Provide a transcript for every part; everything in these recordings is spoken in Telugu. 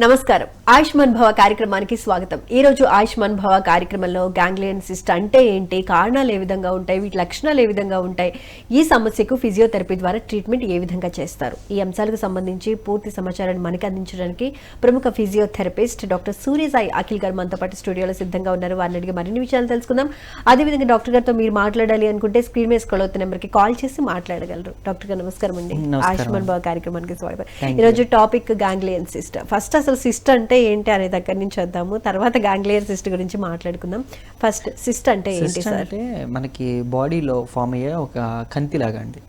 నమస్కారం. ఆయుష్మాన్ భవ కార్యక్రమానికి స్వాగతం. ఈ రోజు ఆయుష్మాన్ భవ కార్యక్రమంలో గ్యాంగ్లియన్ సిస్ట్ అంటే ఏంటి, కారణాలు ఏ విధంగా ఉంటాయి, వీటి లక్షణాలు ఏ విధంగా ఉంటాయి, ఈ సమస్యకు ఫిజియోథెరపీ ద్వారా ట్రీట్మెంట్ ఏ విధంగా చేస్తారు, ఈ అంశాలకు సంబంధించి పూర్తి సమాచారాన్ని మనకి అందించడానికి ప్రముఖ ఫిజియోథెరపిస్ట్ డాక్టర్ సూర్యసాయి అఖిల్ గారు మనతో పాటు స్టూడియోలో సిద్ధంగా ఉన్నారు. వారిని అడిగి మరిన్ని విషయాలు తెలుసుకుందాం. అదేవిధంగా డాక్టర్ గారితో మీరు మాట్లాడాలి అనుకుంటే స్క్రీన్ మీద స్క్రోల్ అవుతున్న నెంబర్కి కాల్ చేసి మాట్లాడగలరు. డాక్టర్ గారు నమస్కారం అండి. ఆయుష్మాన్ భవ కార్యక్రమానికి స్వాగతం. ఈరోజు టాపిక్ గ్యాంగ్లియన్ సిస్ట్. ఫస్ట్ అసలు సిస్ట్ అంటే ఏంటి అనే దగ్గర నుంచి వద్దాము, తర్వాత గ్యాంగ్లియర్ సిస్ట్ గురించి మాట్లాడుకుందాం. ఫస్ట్ సిస్ట్ అంటే ఏంటి సార్? అంటే మనకి బాడీలో ఫామ్ అయ్యే ఒక కంతి లాగా అండి.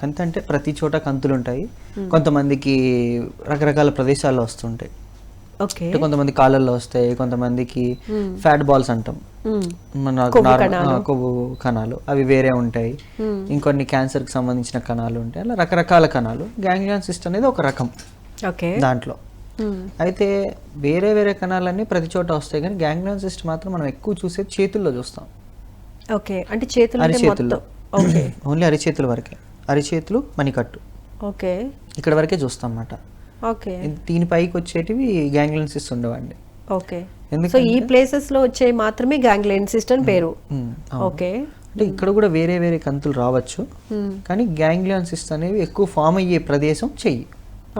కంతి అంటే ప్రతి చోట కంతులు ఉంటాయి. కొంతమందికి రకరకాల ప్రదేశాల్లో వస్తుంటాయి. కొంతమంది కాళ్ళల్లో వస్తాయి, కొంతమందికి ఫ్యాట్ బాల్స్ అంటాం, మన కొవ్వు కణాలు, అవి వేరే ఉంటాయి. ఇంకొన్ని క్యాన్సర్ కి సంబంధించిన కణాలు ఉంటాయి. అలా రకరకాల కణాలు. గ్యాంగ్లియన్ సిస్ట్ అనేది ఒక రకం దాంట్లో. అయితే వేరే వేరే కణాలన్నీ ప్రతి చోట వస్తాయి, కానీ గ్యాంగ్లియన్ సిస్ట్ మాత్రం మనం ఎక్కువ చూసేది చేతుల్లో చూస్తాం. ఓకే, అంటే అరిచేతుల్లో, ఓన్లీ అరిచేతుల వరకే, అరిచేతులు మణికట్టు, ఓకే, ఇక్కడ వరకే చూస్తాం అన్నమాట. ఓకే, దీని పైకి వచ్చేటివి గ్యాంగ్లియన్ సిస్ట్ ఉండవండి. ఓకే, సో ఈ ప్లేసెస్ లో వచ్చే మాత్రమే గ్యాంగ్లియన్ సిస్ట్ అని పేరు. ఓకే, అంటే ఇక్కడ కూడా వేరే వేరే కంతులు రావచ్చు, కానీ గ్యాంగ్లియన్ సిస్ట్ అనేవి ఎక్కువ ఫామ్ అయ్యే ప్రదేశం చెయ్యి.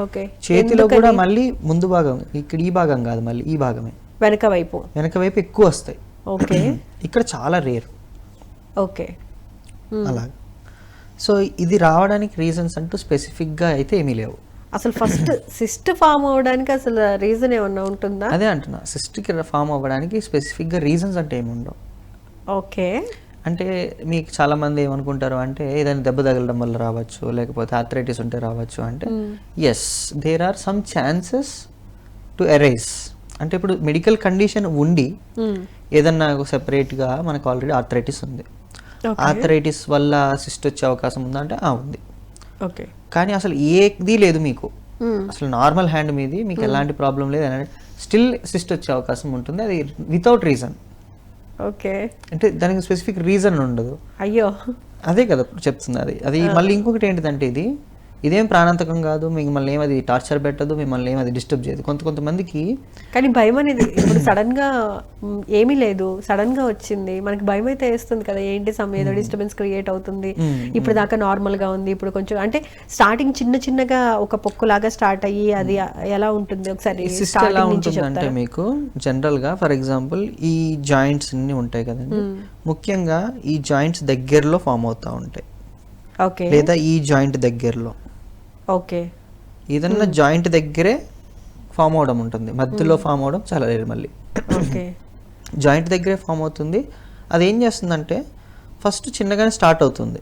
ఓకే, చేతిలో కూడా మళ్ళీ ముందు భాగం, ఇక్కడ ఈ భాగం కాదు, మళ్ళీ ఈ భాగమే వెనక వైపు ఎక్కువ వస్తాయి. ఓకే, ఇక్కడ చాలా రేర్. ఓకే, అలా. సో ఇది రావడానికి రీజన్స్ అంటూ స్పెసిఫిక్ గా అయితే ఏమీ లేవు. అసలు ఫస్ట్ సిస్ట్ ఫామ్ అవ్వడానికి అసలు రీజన్ ఏమన్నా ఉంటుందా? అదే అంటున్నా, సిస్ట్ కి ఫామ్ అవ్వడానికి స్పెసిఫిక్ గా రీజన్స్ అంటే ఏమి ఉండవు. ఓకే, అంటే మీకు చాలా మంది ఏమనుకుంటారు అంటే ఏదైనా దెబ్బ తగలడం వల్ల రావచ్చు, లేకపోతే ఆర్థరైటిస్ ఉంటే రావచ్చు అంటే yes, there are some chances to arise. అంటే ఇప్పుడు మెడికల్ కండిషన్ ఉండి ఏదన్నా సెపరేట్గా మనకు ఆల్రెడీ ఆర్థరైటిస్ ఉంది, ఆర్థరైటిస్ వల్ల సిస్ట్ వచ్చే అవకాశం ఉందా అంటే ఉంది. ఓకే, కానీ అసలు ఏది లేదు మీకు, అసలు నార్మల్ హ్యాండ్ మీది, మీకు ఎలాంటి ప్రాబ్లం లేదు అని స్టిల్ సిస్ట్ వచ్చే అవకాశం ఉంటుంది. అది వితౌట్ రీజన్. ఓకే, అంటే దానికి స్పెసిఫిక్ రీజన్ ఉండదు. అయ్యో, అదే కదా చెప్తుంది. అది మళ్ళీ ఇంకొకటి ఏంటిదంటే ఇదేం ప్రాణాంతకం కాదు, మిమ్మల్ని ఏమది టార్చర్ పెట్టదు, మిమ్మల్ని ఏమది డిస్టర్బ్ చేయదు. కొంతమందికి కానీ భయం అనేది ఇప్పుడు సడన్ గా ఏమీ లేదు, సడన్ గా వచ్చింది, మనకి భయం అయితే వేస్తుంది కదా, ఏంటి ఏదో డిస్టర్బెన్స్ క్రియేట్ అవుతుంది, ఇప్పుడు దాకా నార్మల్ గా ఉంది, ఇప్పుడు కొంచెం అంటే స్టార్టింగ్ చిన్నగా ఒక పొక్కులాగా స్టార్ట్ అయ్యి అది ఎలా ఉంటుంది ఒకసారి ఎలా ఉంటుందంటే మీకు జనరల్ గా ఫర్ ఎగ్జాంపుల్ ఈ జాయింట్స్ అన్ని ఉంటాయి కదండి, ముఖ్యంగా ఈ జాయింట్స్ దగ్గరలో ఫామ్ అవుతా ఉంటాయి. ఓకే, లేదా ఈ జాయింట్ దగ్గరలో, ఓకే, ఏదన్నా జాయింట్ దగ్గరే ఫామ్ అవడం ఉంటుంది, మధ్యలో ఫామ్ అవడం చాలా రేర్. మళ్ళీ జాయింట్ దగ్గరే ఫామ్ అవుతుంది. అది ఏం చేస్తుందంటే ఫస్ట్ చిన్నగానే స్టార్ట్ అవుతుంది.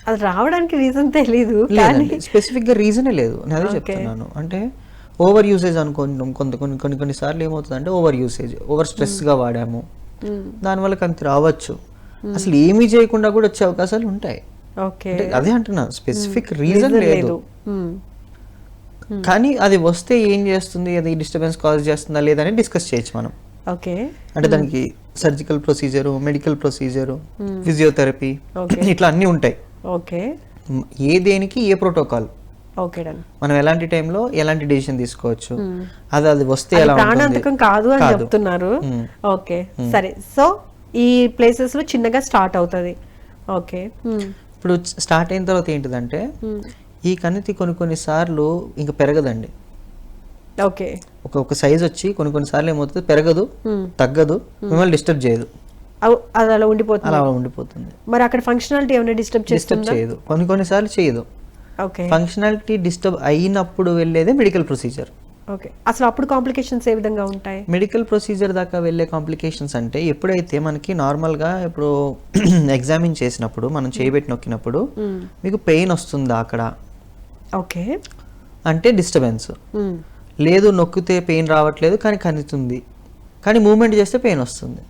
అది రావడానికి రీజన్ తెలీదు, స్పెసిఫిక్ గా రీజనే లేదు. నేను అదే చెప్తున్నాను. అంటే ఓవర్ యూసేజ్ అనుకుంటాం, కొన్ని సార్లు ఏమవుతుందంటే ఓవర్ యూసేజ్, ఓవర్ స్ట్రెస్ గా వాడాము, దానివల్ల కంతి రావచ్చు. అసలు ఏమీ చేయకుండా కూడా వచ్చే అవకాశాలు ఉంటాయి. అదే అంటున్నా, స్పెసిఫిక్ రీజన్ లేదు. కానీ అది వస్తే ఏం చేస్తుంది, అది డిస్టర్బెన్స్ కాజ్ చేస్తుందా లేదా అని డిస్కస్ చేయొచ్చు మనం. ఓకే, అంటే దానికి surgical procedure, medical procedure, physiotherapy, ఇట్లా అన్ని ఉంటాయి. ఓకే, ఏ దేనికి ఏ ప్రోటోకాల్, ఓకే, మనం ఎలాంటి టైంలో ఎలాంటి డెసిషన్ తీసుకోవచ్చు, అది వస్తే ఎలా ప్రాణాంతకం కాదు అని చెప్తున్నారు. ఓకే, సరే. సో ఈ ప్లేసెస్ లో చిన్నగా స్టార్ట్ అవుతుంది. ఓకే, ఇప్పుడు స్టార్ట్ అయిన తర్వాత ఏంటిదంటే ఈ కణితి కొన్ని సార్లు ఇంకా పెరగదండి. ఓకే, ఒక సైజ్ వచ్చి కొన్ని సార్లు ఏమవుతుంది, పెరగదు, తగ్గదు, మిమ్మల్ని డిస్టర్బ్ చేయదు, అది అలా ఉండిపోతుంది. మరి అక్కడ ఫంక్షనాలిటీ ఏమైనా డిస్టర్బ్ చేయదు, కొన్ని సార్లు చేయదు. ఓకే, ఫంక్షనాలిటీ డిస్టర్బ్ అయినప్పుడు వెళ్ళేదే మెడికల్ ప్రొసీజర్. ఓకే, అసలు అప్పుడు కాంప్లికేషన్స్ ఏ విధంగా ఉంటాయి? మెడికల్ ప్రొసీజర్ దాకా వెళ్ళే కాంప్లికేషన్స్ అంటే ఎప్పుడైతే మనకి నార్మల్గా ఇప్పుడు ఎగ్జామిన్ చేసినప్పుడు మనం చేయబెట్టి నొక్కినప్పుడు మీకు పెయిన్ వస్తుందా అక్కడ, ఓకే, అంటే డిస్టర్బెన్స్ లేదు. నొక్కితే పెయిన్ రావట్లేదు కానీ కనితుంది, కానీ మూవ్మెంట్ చేస్తే పెయిన్ వస్తుంది.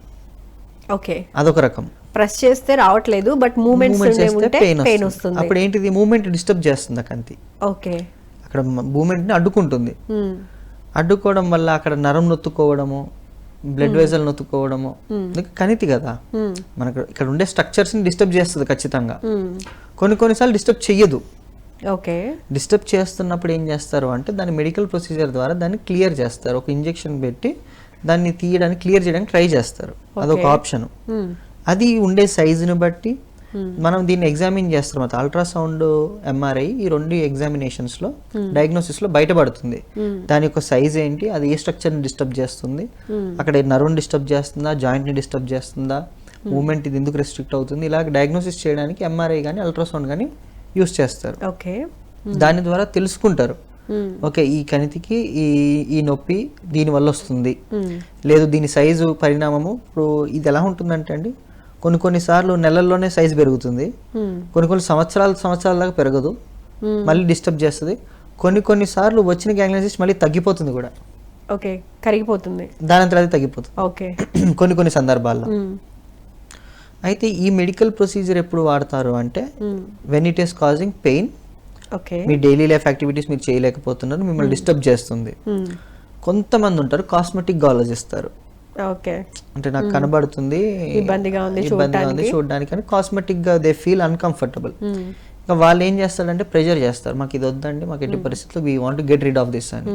ఓకే, అదొక రకం. ప్రెస్ చేస్తే రావట్లేదు బట్ మూవ్మెంట్ చేస్తే పెయిన్ వస్తుంది. అప్పుడు ఏంటిది, మూవ్మెంట్ డిస్టర్బ్ చేస్తుంది ఆ కంతి. ఓకే, అక్కడ మూవ్మెంట్ ని అడ్డుకుంటుంది. అడ్డుకోవడం వల్ల అక్కడ నరం నొత్తుకోవడము, బ్లడ్ వెజల్ నొత్తుకోవడము, కణితి కదా, మనకు ఇక్కడ ఉండే స్ట్రక్చర్స్ ని డిస్టర్బ్ చేస్తుంది ఖచ్చితంగా. కొన్నిసార్లు డిస్టర్బ్ చెయ్యదు, ఓకే. డిస్టర్బ్ చేస్తున్నప్పుడు ఏం చేస్తారు అంటే దాన్ని మెడికల్ ప్రొసీజర్ ద్వారా దాన్ని క్లియర్ చేస్తారు. ఒక ఇంజెక్షన్ పెట్టి దాన్ని తీయడానికి క్లియర్ చేయడానికి ట్రై చేస్తారు. అదొక ఆప్షన్. అది ఉండే సైజుని బట్టి మనం దీన్ని ఎగ్జామిన్ చేస్తాం. అల్ట్రాసౌండ్, ఎంఆర్ఐ ఈ రెండు ఎగ్జామినేషన్స్లో డయాగ్నోసిస్లో బయటపడుతుంది దాని యొక్క సైజ్ ఏంటి, అది ఏ స్ట్రక్చర్ని డిస్టర్బ్ చేస్తుంది, అక్కడ నర్వ్ని డిస్టర్బ్ చేస్తుందా, జాయింట్ని డిస్టర్బ్ చేస్తుందా, మూమెంట్ ఇది ఎందుకు రెస్ట్రిక్ట్ అవుతుంది, ఇలా డయాగ్నోసిస్ చేయడానికి ఎంఆర్ఐ కానీ అల్ట్రాసౌండ్ కానీ యూస్ చేస్తారు. దాని ద్వారా తెలుసుకుంటారు ఓకే ఈ కణితికి ఈ నొప్పి దీని వల్ల వస్తుంది, లేదు దీని సైజు పరిణామము. ఇప్పుడు ఇది ఎలా ఉంటుందంటే అండి, కొన్ని సార్లు నెలల్లోనే సైజు పెరుగుతుంది, కొన్ని సంవత్సరాల దాకా పెరగదు, మళ్ళీ డిస్టర్బ్ చేస్తుంది. కొన్ని సార్లు వచ్చిన గ్యాంగ్లియోసిస్ట్ మళ్ళీ తగ్గిపోతుంది కూడా, ఓకే, కరిగిపోతుంది, దాని అంతా అది తగ్గిపోతుంది ఓకే కొన్ని సందర్భాల్లో. అయితే ఈ మెడికల్ ప్రొసీజర్ ఎప్పుడు వాడతారు అంటే when it is causing pain, me daily life activities మీరు చేయలేకపోతున్నారు, మిమ్మల్ని డిస్టర్బ్ చేస్తుంది. కొంతమంది ఉంటారు కాస్మెటిక్ గా ఆలోచిస్తారు, అంటే నాకు కనబడుతుంది, ఇబ్బందిగా ఉంది చూడడానికి అని కాస్మెటిక్ గా దే ఫీల్ అన్కంఫర్టబుల్. ఇంకా వాళ్ళు ఏం చేస్తారంటే ప్రెజర్ చేస్తారు, మాకు ఇది వద్దండి, మాకు ఎట్టి పరిస్థితుల్లో we want to get rid of this అని.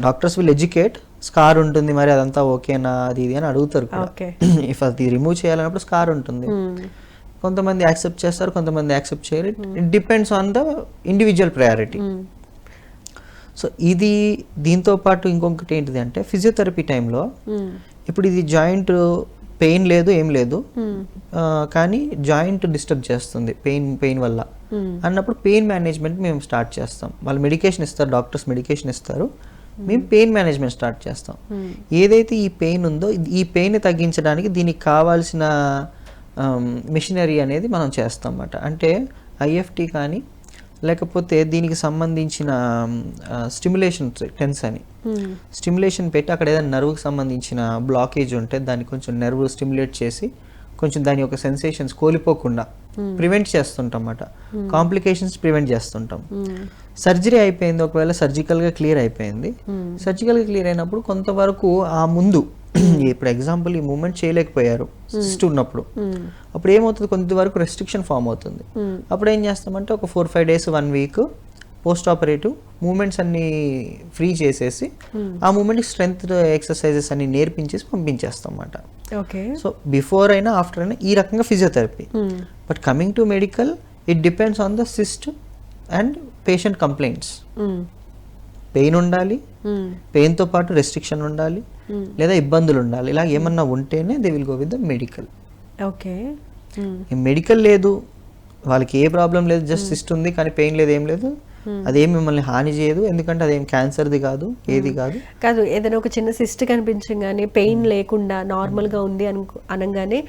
డాక్టర్స్ విల్ ఎడ్యుకేట్, స్కార్ ఉంటుంది మరి అదంతా ఓకేనా అది ఇది అని అడుగుతారు. ఇఫ్ అది రిమూవ్ చేయాలన్నప్పుడు స్కార్ ఉంటుంది. కొంతమంది యాక్సెప్ట్ చేస్తారు, కొంతమంది యాక్సెప్ట్ చేయరు. It depends on the individual priority. So ఇది దీంతో పాటు ఇంకొకటి ఏంటిది అంటే ఫిజియోథెరపీ టైంలో ఇప్పుడు ఇది జాయింట్ పెయిన్ లేదు ఏం లేదు, కానీ జాయింట్ డిస్టర్బ్ చేస్తుంది పెయిన్ వల్ల అన్నప్పుడు పెయిన్ మేనేజ్మెంట్ మేము స్టార్ట్ చేస్తాం. వాళ్ళు మెడికేషన్ ఇస్తారు, డాక్టర్స్ మెడికేషన్ ఇస్తారు, మేము పెయిన్ మేనేజ్మెంట్ స్టార్ట్ చేస్తాం. ఏదైతే ఈ పెయిన్ ఉందో ఈ పెయిన్ తగ్గించడానికి దీనికి కావాల్సిన మిషనరీ అనేది మనం చేస్తాం అన్నమాట. అంటే ఐఎఫ్టి కానీ లేకపోతే దీనికి సంబంధించిన స్టిమ్యులేషన్ టెన్స్ అని స్టిమ్యులేషన్ పెట్టి అక్కడ ఏదైనా నర్వ్కి సంబంధించిన బ్లాకేజ్ ఉంటే దాన్ని కొంచెం నర్వ్ స్టిమ్యులేట్ చేసి కొంచెం దాని యొక్క సెన్సేషన్స్ కోల్పోకుండా ప్రివెంట్ చేస్తుంటాం అన్నమాట. కాంప్లికేషన్స్ ప్రివెంట్ చేస్తుంటాం. సర్జరీ అయిపోయింది, ఒకవేళ సర్జికల్గా క్లియర్ అయిపోయింది, సర్జికల్గా క్లియర్ అయినప్పుడు కొంతవరకు ఆ ముందు ఇప్పుడు ఎగ్జాంపుల్ ఈ మూమెంట్ చేయలేకపోయారు సిస్ట్ ఉన్నప్పుడు, అప్పుడు ఏమవుతుంది కొంతవరకు రెస్ట్రిక్షన్ ఫామ్ అవుతుంది. అప్పుడు ఏం చేస్తామంటే ఒక 4-5 days 1 week post operative movements అన్ని ఫ్రీ చేసేసి ఆ మూమెంట్కి స్ట్రెంగ్త్ ఎక్సర్సైజెస్ అన్ని నేర్పించేసి పంపించేస్తాం అన్నమాట. సో బిఫోర్ అయినా ఆఫ్టర్ అయినా ఈ రకంగా physiotherapy. But coming to medical it depends on the cyst and patient complaints. Pain ఉండాలి, పెయిన్తో పాటు రెస్ట్రిక్షన్ ఉండాలి, లేదా ఇబ్బందులు ఉండాలి. ఇలా ఏమన్నా ఉంటేనే they will go with the medical. Medical లేదు, వాళ్ళకి ఏ ప్రాబ్లం లేదు, జస్ట్ సిస్ట్ ఉంది కానీ పెయిన్ లేదు ఏం లేదు, అదేం మిమ్మల్ని హాని చేయదు, ఎందుకంటే అదేం క్యాన్సర్ది కాదు, ఏది కాదు. ఏదైనా ఒక చిన్న సిస్ట్ కనిపించగానే పెయిన్ లేకుండా నార్మల్గా ఉంది అనగానే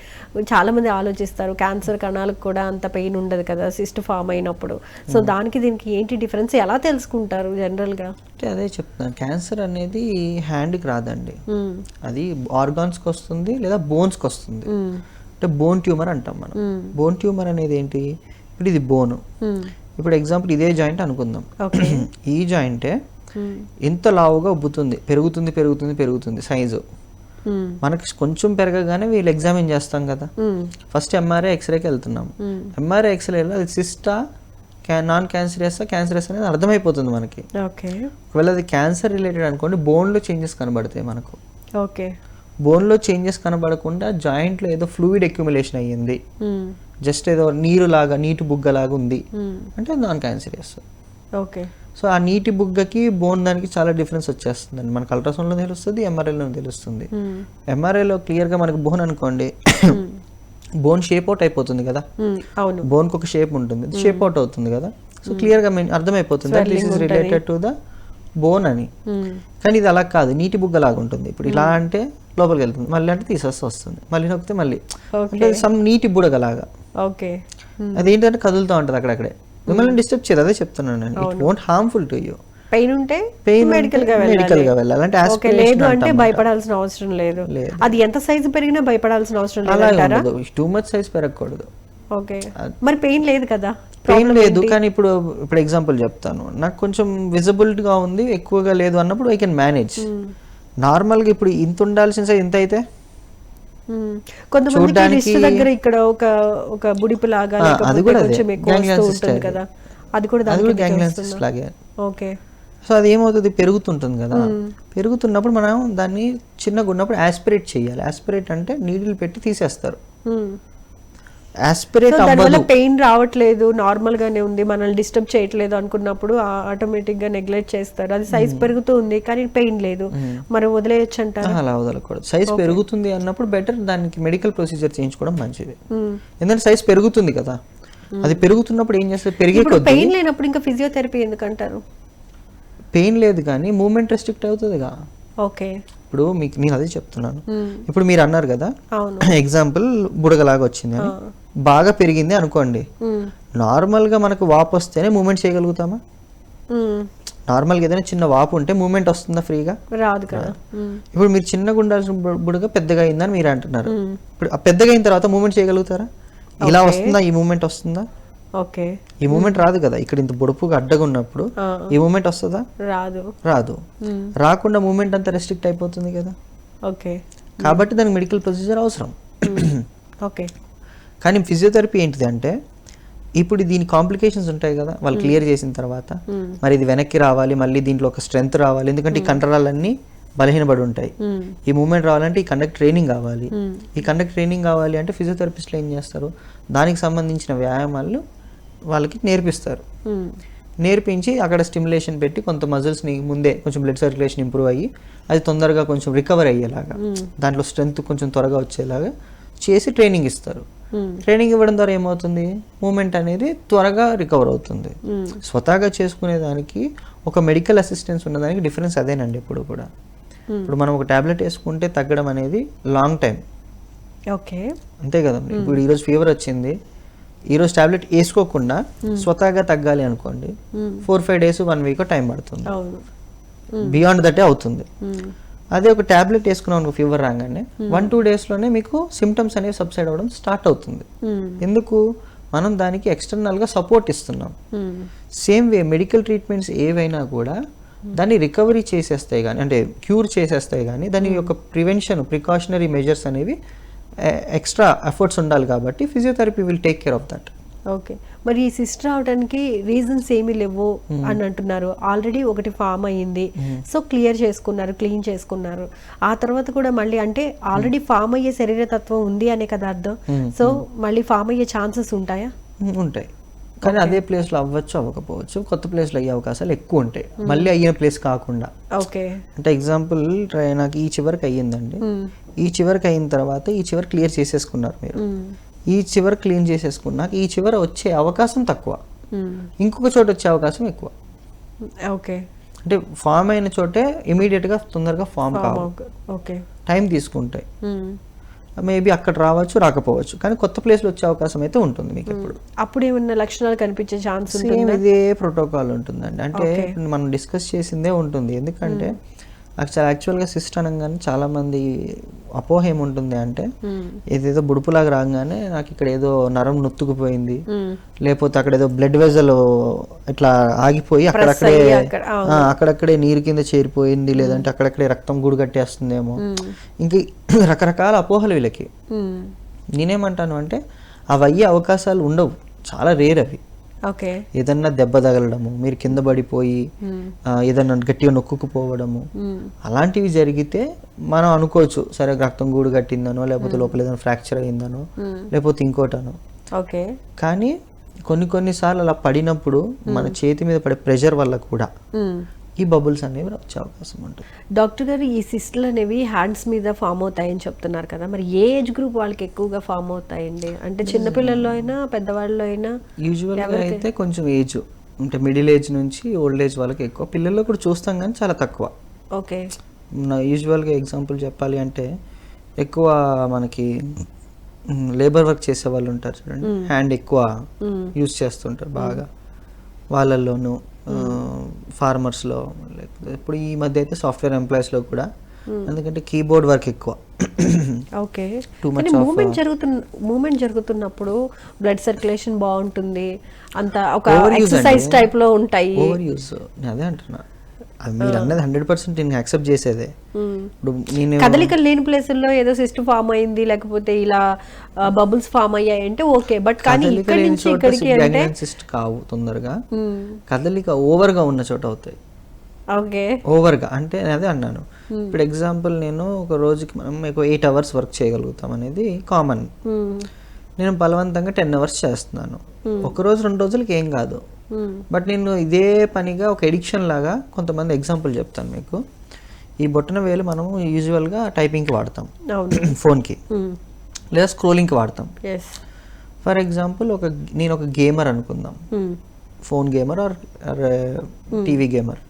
చాలా మంది ఆలోచిస్తారు క్యాన్సర్ కణాలకు కూడా అంత పెయిన్ ఉండదు కదా సిస్ట్ ఫామ్ అయినప్పుడు. సో దానికి దీనికి ఏంటి డిఫరెన్స్, ఎలా తెలుసుకుంటారు జనరల్గా? అంటే అదే చెప్తున్నాను, క్యాన్సర్ అనేది హ్యాండ్కి రాదండి, అది ఆర్గాన్స్కి వస్తుంది లేదా బోన్స్కి వస్తుంది. అంటే బోన్ ట్యూమర్ అంటాం మనం. బోన్ ట్యూమర్ అనేది ఏంటి, ఇప్పుడు ఇది బోను, ఇప్పుడు ఎగ్జాంపుల్ ఇదే జాయింట్ అనుకుందాం. ఈ జాయింటే ఎంత లావుగా ఉబ్బుతుంది, పెరుగుతుంది సైజు. మనకి కొంచెం పెరగగానే వీళ్ళు ఎగ్జామిన్ చేస్తాం కదా, ఫస్ట్ ఎంఆర్ఐ ఎక్స్రేకి వెళ్తున్నాం. ఎంఆర్ఐ ఎక్స్రేలో అది సిస్టా నాన్ క్యాన్సరస్ అనేది అర్థమైపోతుంది మనకి. ఒకవేళ అది క్యాన్సర్ రిలేటెడ్ అనుకోండి, బోన్లో చేంజెస్ కనబడతాయి మనకు. బోన్లో చేంజెస్ కనబడకుండా జాయింట్లో ఏదో ఫ్లూయిడ్ అక్యుములేషన్ అయ్యింది, జస్ట్ ఏదో నీటి బుగ్గలాగా ఉంది అంటే నాన్ క్యాన్సరియస్. సో ఆ నీటి బుగ్గకి బోన్ దానికి చాలా డిఫరెన్స్ వచ్చేస్తుందండి. మనకు అల్ట్రాసౌండ్లో తెలుస్తుంది, ఎంఆర్ఐలో తెలుస్తుంది. ఎంఆర్ఐలో క్లియర్గా మనకు బోన్ అనుకోండి, బోన్ షేప్ అవుట్ అయిపోతుంది కదా, బోన్కి ఒక షేప్ ఉంటుంది, షేప్ అవుట్ అవుతుంది కదా. సో క్లియర్గా అర్థమైపోతుంది this is related to the bone అని. కానీ ఇది అలా కాదు, నీటి బుగ్గలాగా ఉంటుంది. ఇప్పుడు ఇలా అంటే లోపలికి వెళ్తుంది, మళ్ళీ అంటే తీసేస్తే వస్తుంది, మళ్ళీ నొక్కితే మళ్ళీ అంటే సమ్ నీటి బుడగలాగా. అదేంటంటే కదులుతూ ఉంటుంది అక్కడక్కడే, మిమ్మల్ని డిస్టర్బ్ చేయదు. అదే చెప్తున్నాను నేను, it won't harmful to you. Pain ఉంటే మెడికల్ గా వెళ్ళాలి, అంటే భయపడాల్సిన అవసరం లేదు. అది ఎంత సైజు పెరిగినా భయపడాల్సిన అవసరం లేదు, టూ మచ్ సైజ్ పెరగకూడదు. మరి పెయిన్ లేదు కదా, పెయిన్ లేదు కానీ ఇప్పుడు ఎగ్జాంపుల్ చెప్తాను, నాకు కొంచెం విజిబిలిటీ గా ఉంది ఎక్కువగా లేదు అన్నప్పుడు ఐ కెన్ మేనేజ్. నార్మల్ గా ఇప్పుడు ఇంత ఉండాల్సిన సైజ్ ఇంత అయితే కొంతమందికి దగ్గర ఇక్కడ ఒక బుడిపు లాగా అది కూడా ఉంటుంది కదా, అది కూడా గ్యాంగ్లియన్ సిస్ట్ లాగే. ఓకే. సో అది ఏమవుతుంది, పెరుగుతుంటుంది కదా, పెరుగుతున్నప్పుడు మనం దాన్ని చిన్నగా ఉన్నప్పుడు యాస్పిరేట్ చేయాలి. యాస్పిరేట్ అంటే నీడిల్ పెట్టి తీసేస్తారు. యాస్పిరేట్ దానివల్ల పెయిన్ రావట్లేదు, నార్మల్ గానే ఉంది, మనల్ని డిస్టర్బ్ చేయట్లేదు అనుకున్నప్పుడు ఆటోమేటిక్ గా నెగ్లెక్ట్ చేస్తారు. అది సైజ్ పెరుగుతూ ఉంది కానీ పెయిన్ లేదు, మరి వదిలేయచ్చు అంటారు. అలా వదలకూడదు. సైజ్ పెరుగుతుంది అన్నప్పుడు బెటర్ దానికి మెడికల్ ప్రొసీజర్ చేయించుకోవడం మంచిది. ఎందుకంటే సైజ్ పెరుగుతుంది కదా, అది పెరుగుతున్నప్పుడు ఏం చేస్తారు, పెరిగే కొద్దీ పెయిన్ లేనప్పుడు ఇంకా ఫిజియోథెరపీ ఎందుకంటారు? పెయిన్ లేదు కానీ మూమెంట్ రెస్ట్రిక్ట్ అవుతుందిగా. ఓకే. ఇప్పుడు మీకు నేను అదే చెప్తున్నాను. ఇప్పుడు మీరు అన్నారు కదా, అవును, ఎగ్జాంపుల్ బుడగలాగా వచ్చింది అని, బాగా పెరిగింది అనుకోండి, నార్మల్ గా మనకు వాపు వస్తేనే మూమెంట్ చేయగలుగుతామా? నార్మల్ గా ఏదైనా చిన్న వాపు ఉంటే మూమెంట్ వస్తుందా ఫ్రీగా? రాదు కదా. ఇప్పుడు మీరు చిన్నగా ఉండాల్సిన బుడగ పెద్దగా అయిందని మీరు అంటున్నారు. ఇప్పుడు పెద్దగా అయిన తర్వాత మూమెంట్ చేయగలుగుతారా? ఇలా వస్తుందా, ఈ మూమెంట్ వస్తుందా? ఓకే. ఈ మూమెంట్ రాదు కదా. ఇక్కడ ఇంత బొడుపుగా అడ్డగా ఉన్నప్పుడు ఈ మూమెంట్ వస్తుందా? రాదు. రాకుండా మూమెంట్ అంతా రెస్ట్రిక్ట్ అయిపోతుంది కదా. ఓకే. కాబట్టి దానికి మెడికల్ ప్రొసీజర్ అవసరం. ఓకే. కానీ ఫిజియోథెరపీ ఏంటిది అంటే, ఇప్పుడు దీని కాంప్లికేషన్స్ ఉంటాయి కదా, వాళ్ళు క్లియర్ చేసిన తర్వాత మరి ఇది వెనక్కి రావాలి, మళ్ళీ దీంట్లో ఒక స్ట్రెంగ్త్ రావాలి, ఎందుకంటే ఈ కండరాలన్నీ బలహీనపడి ఉంటాయి. ఈ మూమెంట్ రావాలంటే ఈ కండక్ట్ ట్రైనింగ్ కావాలి. ఈ కండక్ట్ ట్రైనింగ్ కావాలి అంటే ఫిజియోథెరపిస్ట్లు ఏం చేస్తారు, దానికి సంబంధించిన వ్యాయామాలు వాళ్ళకి నేర్పిస్తారు. నేర్పించి అక్కడ స్టిమ్యులేషన్ పెట్టి కొంత మజిల్స్ని ముందే కొంచెం బ్లడ్ సర్క్యులేషన్ ఇంప్రూవ్ అయ్యి అది తొందరగా కొంచెం రికవర్ అయ్యేలాగా, దాంట్లో స్ట్రెంగ్త్ కొంచెం త్వరగా వచ్చేలాగా చేసి ట్రైనింగ్ ఇస్తారు. ట్రైనింగ్ ఇవ్వడం ద్వారా ఏమవుతుంది, మూమెంట్ అనేది త్వరగా రికవర్ అవుతుంది. స్వతహాగా చేసుకునే దానికి ఒక మెడికల్ అసిస్టెన్స్ ఉన్నదానికి డిఫరెన్స్ అదేనండి. ఇప్పుడు కూడా ఇప్పుడు మనం ఒక టాబ్లెట్ వేసుకుంటే తగ్గడం అనేది లాంగ్ టైం. ఓకే. అంతే కదండి. ఇప్పుడు ఈరోజు ఫీవర్ వచ్చింది, ఈరోజు టాబ్లెట్ వేసుకోకుండా స్వతహాగా తగ్గాలి అనుకోండి, 4-5 days 1 week టైం పడుతుంది, బియాండ్ దట్టే అవుతుంది. అదే ఒక టాబ్లెట్ వేసుకున్నాం ఫీవర్ రాగానే 1-2 daysలోనే మీకు సిమ్టమ్స్ అనేవి సబ్సైడ్ అవ్వడం స్టార్ట్ అవుతుంది. ఎందుకు, మనం దానికి ఎక్స్టర్నల్గా సపోర్ట్ ఇస్తున్నాం. సేమ్ వే మెడికల్ ట్రీట్మెంట్స్ ఏవైనా కూడా దాన్ని రికవరీ చేసేస్తాయి కానీ, అంటే క్యూర్ చేసేస్తాయి కానీ దాని యొక్క ప్రికాషనరీ మెజర్స్ అనేవి ఎక్స్ట్రా ఎఫర్ట్స్ ఉండాలి. కాబట్టి physiotherapy will take care of that. Okay. మరి ఈ సిస్ట్ రావడానికి రీజన్స్ ఏమీ లేవు అని అంటున్నారు. ఆల్రెడీ ఒకటి ఫామ్ అయ్యింది, సో క్లియర్ చేసుకున్నారు, క్లీన్ చేసుకున్నారు. ఆ తర్వాత కూడా మళ్ళీ అంటే ఆల్రెడీ ఫామ్ అయ్యే శరీరతత్వం ఉంది అనే కదా అర్థం. సో మళ్ళీ ఫామ్ అయ్యే ఛాన్సెస్ ఉంటాయా? ఉంటాయి, కానీ అదే ప్లేస్లో అవ్వచ్చు, అవ్వకపోవచ్చు. కొత్త ప్లేస్లో అయ్యే అవకాశాలు ఎక్కువ ఉంటాయి, మళ్ళీ అయిన ప్లేస్ కాకుండా. ఓకే. అంటే ఎగ్జాంపుల్ నాకు ఈ చివరికి అయ్యిందండి, ఈ చివరికి అయిన తర్వాత ఈ చివరి క్లియర్ చేసేసుకున్నారు మీరు, ఈ చివరి క్లీన్ చేసేసుకున్నాక ఈ చివర వచ్చే అవకాశం తక్కువ, ఇంకొక చోట వచ్చే అవకాశం ఎక్కువ. ఓకే. అంటే ఫామ్ అయిన చోటే ఇమీడియట్గా తొందరగా ఫామ్ కావు, టైం తీసుకుంటాయి. మేబీ అక్కడ రావచ్చు, రాకపోవచ్చు, కానీ కొత్త ప్లేస్లో వచ్చే అవకాశం అయితే ఉంటుంది మీకు. ఎప్పుడు అప్పుడు ఏమన్నా లక్షణాలు కనిపించే ఛాన్స్ సేమ్ ఇదే ప్రోటోకాల్ ఉంటుందండి. అంటే మనం డిస్కస్ చేసిందే ఉంటుంది. ఎందుకంటే యాక్చువల్గా సిస్ట్ అనగానే చాలా మంది అపోహ ఏముంటుంది అంటే, ఏదేదో బుడుపులాగా రాగానే నాకు ఇక్కడ ఏదో నరం నొత్తుకుపోయింది, లేకపోతే అక్కడ ఏదో బ్లడ్ వెజల్ ఇట్లా ఆగిపోయి అక్కడక్కడే నీరు కింద చేరిపోయింది, లేదంటే అక్కడక్కడే రక్తం గూడు కట్టేస్తుందేమో, ఇంక రకరకాల అపోహలు వీళ్ళకి. నేనేమంటాను అంటే అవి అయ్యే అవకాశాలు ఉండవు, చాలా రేర్ అవి. ఏదన్నా దెబ్బ తగలడము, మీరు కింద పడిపోయి ఏదన్నా గట్టిగా నొక్కుకుపోవడము, అలాంటివి జరిగితే మనం అనుకోవచ్చు సరే రక్తం గూడు కట్టిందనో, లేకపోతే లోపల ఏదైనా ఫ్రాక్చర్ అయిందనో, లేకపోతే ఇంకోటనో. కానీ కొన్నిసార్లు అలా పడినప్పుడు మన చేతి మీద పడే ప్రెషర్ వల్ల కూడా ఈ బబుల్స్ అనేవి వచ్చే అవకాశం ఉంటుంది. డాక్టర్ గారు, ఈ సిస్టులు అనేవి హ్యాండ్స్ మీద ఫామ్ అవుతాయని చెప్తున్నారు కదా, మరి ఏ ఏజ్ గ్రూప్ వాళ్ళకి ఎక్కువగా ఫామ్ అవుతాయండి? అంటే చిన్నపిల్లల్లో అయినా పెద్దవాళ్ళలో అయినా? యూజువల్గా అయితే కొంచెం ఏజ్ అంటే మిడిల్ ఏజ్ నుంచి ఓల్డ్ ఏజ్ వాళ్ళకి ఎక్కువ, పిల్లల్లో కూడా చూస్తాం కానీ చాలా తక్కువ. ఓకే. యూజువల్గా ఎగ్జాంపుల్ చెప్పాలి అంటే ఎక్కువ మనకి లేబర్ వర్క్ చేసే వాళ్ళు ఉంటారు చూడండి, హ్యాండ్ ఎక్కువ యూజ్ చేస్తుంటారు బాగా, వాళ్ళల్లోనూ ఫార్మర్స్లో, లేకపోతే ఇప్పుడు ఈ మధ్య అయితే సాఫ్ట్వేర్ ఎంప్లాయీస్లో కూడా, ఎందుకంటే కీబోర్డ్ వర్క్ ఎక్కువ. ఓకే. మూమెంట్ జరుగుతున్నప్పుడు బ్లడ్ సర్క్యులేషన్ బాగుంటుంది, అంత ఒక ఎక్సర్సైజ్ టైప్ లో ఉంటాయి. ఓవర్ యూజ్, అదే అంటున్నా. అది మీరు అన్నది 100% నేను యాక్సెప్ట్ చేసేదే. ఇప్పుడు నేను కదలికలు లేని ప్లేసుల్లో ఏదో సిస్ట్ ఫామ్ అయింది లేకపోతే ఇలా బబుల్స్ ఫామ్ అయ్యాయి అంటే ఓకే, బట్ కానీ ఇక్కడి నుంచి ఇక్కడికి అంటే గంగ్లియన్ సిస్ట్ కావు తొందరగా, కదలిక ఓవర్ గా ఉన్న చోట అవుతాయి. ఓకే, ఓవర్ గా అంటే నేను అదే అన్నాను. ఇప్పుడు ఎగ్జాంపుల్ నేను ఒక రోజుకి మనం 8 hours వర్క్ చేయగలుగుతాం అనేది కామన్. నేను బలవంతంగా 10 hours చేస్తున్నాను. ఒక రోజు 2 రోజులకి ఏం కాదు, బట్ నేను ఇదే పనిగా ఒక ఎడిక్షన్ లాగా కొంతమంది ఎగ్జాంపుల్ చెప్తాను మీకు. ఈ బొట్టన వేలు మనం యూజువల్గా టైపింగ్కి వాడతాం, ఫోన్కి లేదా స్క్రోలింగ్కి వాడతాం. ఫర్ ఎగ్జాంపుల్ నేను ఒక గేమర్ అనుకుందాం, phone gamer or TV gamer.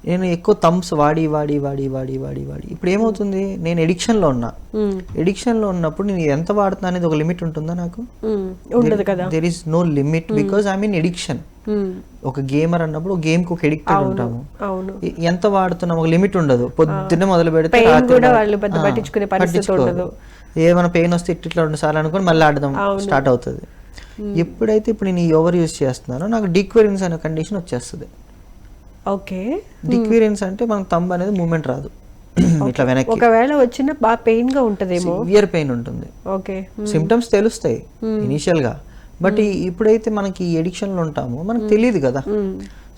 నేను ఎక్కువ థంబ్స్ వాడి వాడి వాడి వాడి వాడి వాడి ఇప్పుడు ఏమవుతుంది, నేను ఎడిక్షన్లో ఉన్నా. ఎడిక్షన్లో ఉన్నప్పుడు నేను ఎంత వాడుతున్నా అనేది ఒక లిమిట్ ఉంటుందా? నాకు ఉండదు కదా. There is no limit because I mean addiction. ఒక గేమర్ అన్నప్పుడు గేమ్ కు ఒక ఎడిక్టెడ్ ఉంటాము. ఎంత వాడుతున్నాం ఒక లిమిట్ ఉండదు. పొద్దున్నే మొదలు పెడితే పట్టించుకోరు. ఏమైనా పెయిన్ వస్తే ఇట్లా 2 సార్లు అనుకుని మళ్ళీ ఆడదాం స్టార్ట్ అవుతుంది. ఎప్పుడైతే ఇప్పుడు నేను ఓవర్ యూజ్ చేస్తున్నానో నాకు డిక్వెరెన్స్ అనే కండిషన్ వచ్చేస్తుంది. ఓకే, డిక్వెరెన్స్ అంటే మనకు థంబ్ అనేది మూవ్మెంట్ రాదు, ఇట్లా వెనక్కి. ఒకవేళ వచ్చిన బాగా పెయిన్ గా ఉంటదేమో, సివియర్ పెయిన్ ఉంటుంది. ఓకే, సిమ్టమ్స్ తెలుస్తాయి ఇనిషియల్ గా, బట్ ఇప్పుడైతే మనకి ఈ ఎడిక్షన్ లో ఉంటామో మనకు తెలియదు కదా.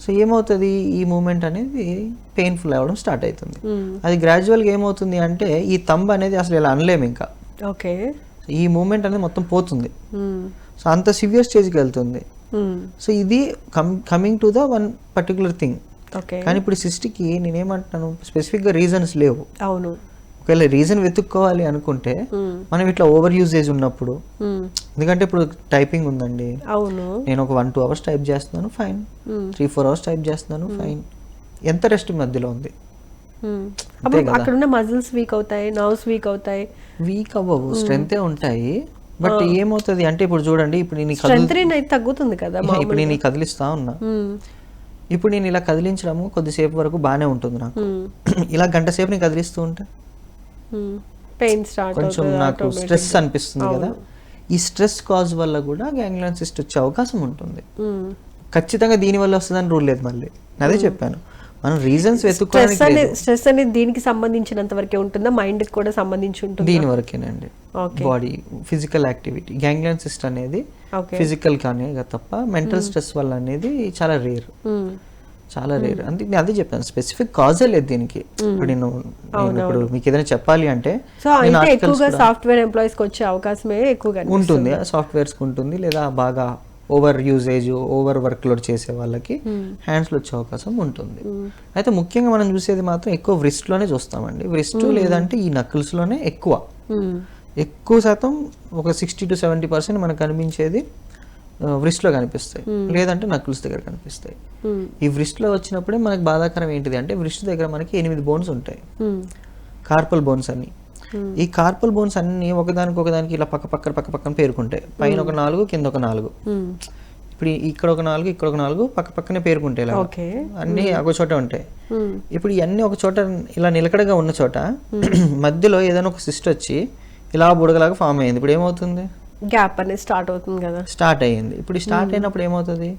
సో ఏమవుతుంది, ఈ మూమెంట్ అనేది పెయిన్ఫుల్ అవ్వడం స్టార్ట్ అవుతుంది. అది గ్రాడ్యువల్ గా ఏమవుతుంది అంటే ఈ థంబ్ అనేది అసలు ఇలా అనలేము ఇంకా. ఓకే, ఈ మూమెంట్ అనేది మొత్తం పోతుంది. సో అంత సివియర్ స్టేజ్కి వెళ్తుంది. సో ఇది coming to the one particular thing. కానీ ఇప్పుడు సిస్ట్కి నేనేమంటున్నాను, స్పెసిఫిక్గా రీజన్స్ లేవు. అవును, ఒకవేళ రీజన్ వెతుక్కోవాలి అనుకుంటే మనం ఇట్లా ఓవర్ యూజేజ్ ఉన్నప్పుడు, ఎందుకంటే ఇప్పుడు టైపింగ్ ఉందండి, అవును, నేను ఒక 1-2 hours టైప్ చేస్తున్నాను ఫైన్, 3-4 hours టైప్ చేస్తున్నాను ఫైన్, ఎంత రెస్ట్ మధ్యలో ఉంది? అక్కడ ఉన్న మజిల్స్ వీక్ అవుతాయి, నర్వ్స్ వీక్ అవుతాయి. వీక్ అవ్వవు, స్ట్రెంగ్తే ఉంటాయి. బట్ ఏమవుతుంది అంటే ఇప్పుడు చూడండి, ఇప్పుడు నేను తగ్గుతుంది కదా, ఇప్పుడు నేను కదిలిస్తా ఉన్నా, ఇప్పుడు నేను ఇలా కదిలించడము కొద్దిసేపు వరకు బాగానే ఉంటుంది నాకు. ఇలా గంట సేపు నేను కదిలిస్తూ ఉంటే పెయిన్ స్టార్ట్, కొంచెం నాకు స్ట్రెస్ అనిపిస్తుంది కదా. ఈ స్ట్రెస్ కాజ్ వల్ల కూడా గ్యాంగ్లియన్ సిస్ట్ వచ్చే అవకాశం ఉంటుంది. ఖచ్చితంగా దీని వల్ల వస్తుందని రూల్ లేదు. మళ్ళీ అదే చెప్పాను, మనం రీజన్స్ వెతుక్కోవడానికి. స్ట్రెస్ అనేది దీనికి సంబంధించినంత వరకే ఉంటుందా, మైండ్ కి కూడా సంబంధించి ఉంటుంది? దీని వరకేనండి, body physical activity. Ganglion cyst అనేది ఫిజికల్ కానీ తప్ప మెంటల్ స్ట్రెస్ వల్ల అనేది చాలా రేర్, చాలా రేర్. అందుకే నేను అదే చెప్పాను, స్పెసిఫిక్ కాజే లేదు దీనికి. ఇప్పుడు నేను ఇప్పుడు మీకు ఏదైనా చెప్పాలి అంటే సాఫ్ట్వేర్ ఎంప్లాయీస్ కి వచ్చే అవకాశమే ఎక్కువగా ఉంటుంది, సాఫ్ట్వేర్స్ కి ఉంటుంది, లేదా బాగా over usage over work load చేసే వాళ్ళకి హ్యాండ్స్లో వచ్చే అవకాశం ఉంటుంది. అయితే ముఖ్యంగా మనం చూసేది మాత్రం ఎక్కువ వ్రిస్ట్లోనే చూస్తామండి. వ్రిస్ట్ లేదంటే ఈ నకిల్స్లోనే ఎక్కువ శాతం, ఒక 60-70% మనకు కనిపించేది వ్రిస్ట్లో కనిపిస్తాయి, లేదంటే నకిల్స్ దగ్గర కనిపిస్తాయి. ఈ వ్రిస్ట్లో వచ్చినప్పుడే మనకు బాధాకరం ఏంటిది అంటే, వ్రిస్ట్ దగ్గర మనకి 8 బోన్స్ ఉంటాయి, కార్పల్ బోన్స్ అన్ని. ఈ కార్పల్ బోన్స్ అన్ని ఒకదానికి ఇలా పక్క పక్కన పేరుకుంటాయి. పైన ఒక 4, కింద ఒక 4. ఇప్పుడు ఇక్కడ ఒక 4, ఇక్కడ ఒక 4 పక్క పక్కనే పేరుకుంటాయి, అన్ని ఒక చోట ఉంటాయి. ఇప్పుడు ఇవన్నీ ఒక చోట ఇలా నిలకడగా ఉన్న చోట మధ్యలో ఏదైనా ఒక సిస్ట్ వచ్చి ఇలా బుడగలాగా ఫామ్ అయ్యింది. ఇప్పుడు ఏమవుతుంది, గ్యాప్ అనేది స్టార్ట్ అవుతుంది కదా, స్టార్ట్ అయ్యింది. ఇప్పుడు స్టార్ట్ అయినప్పుడు ఏమవుతుంది,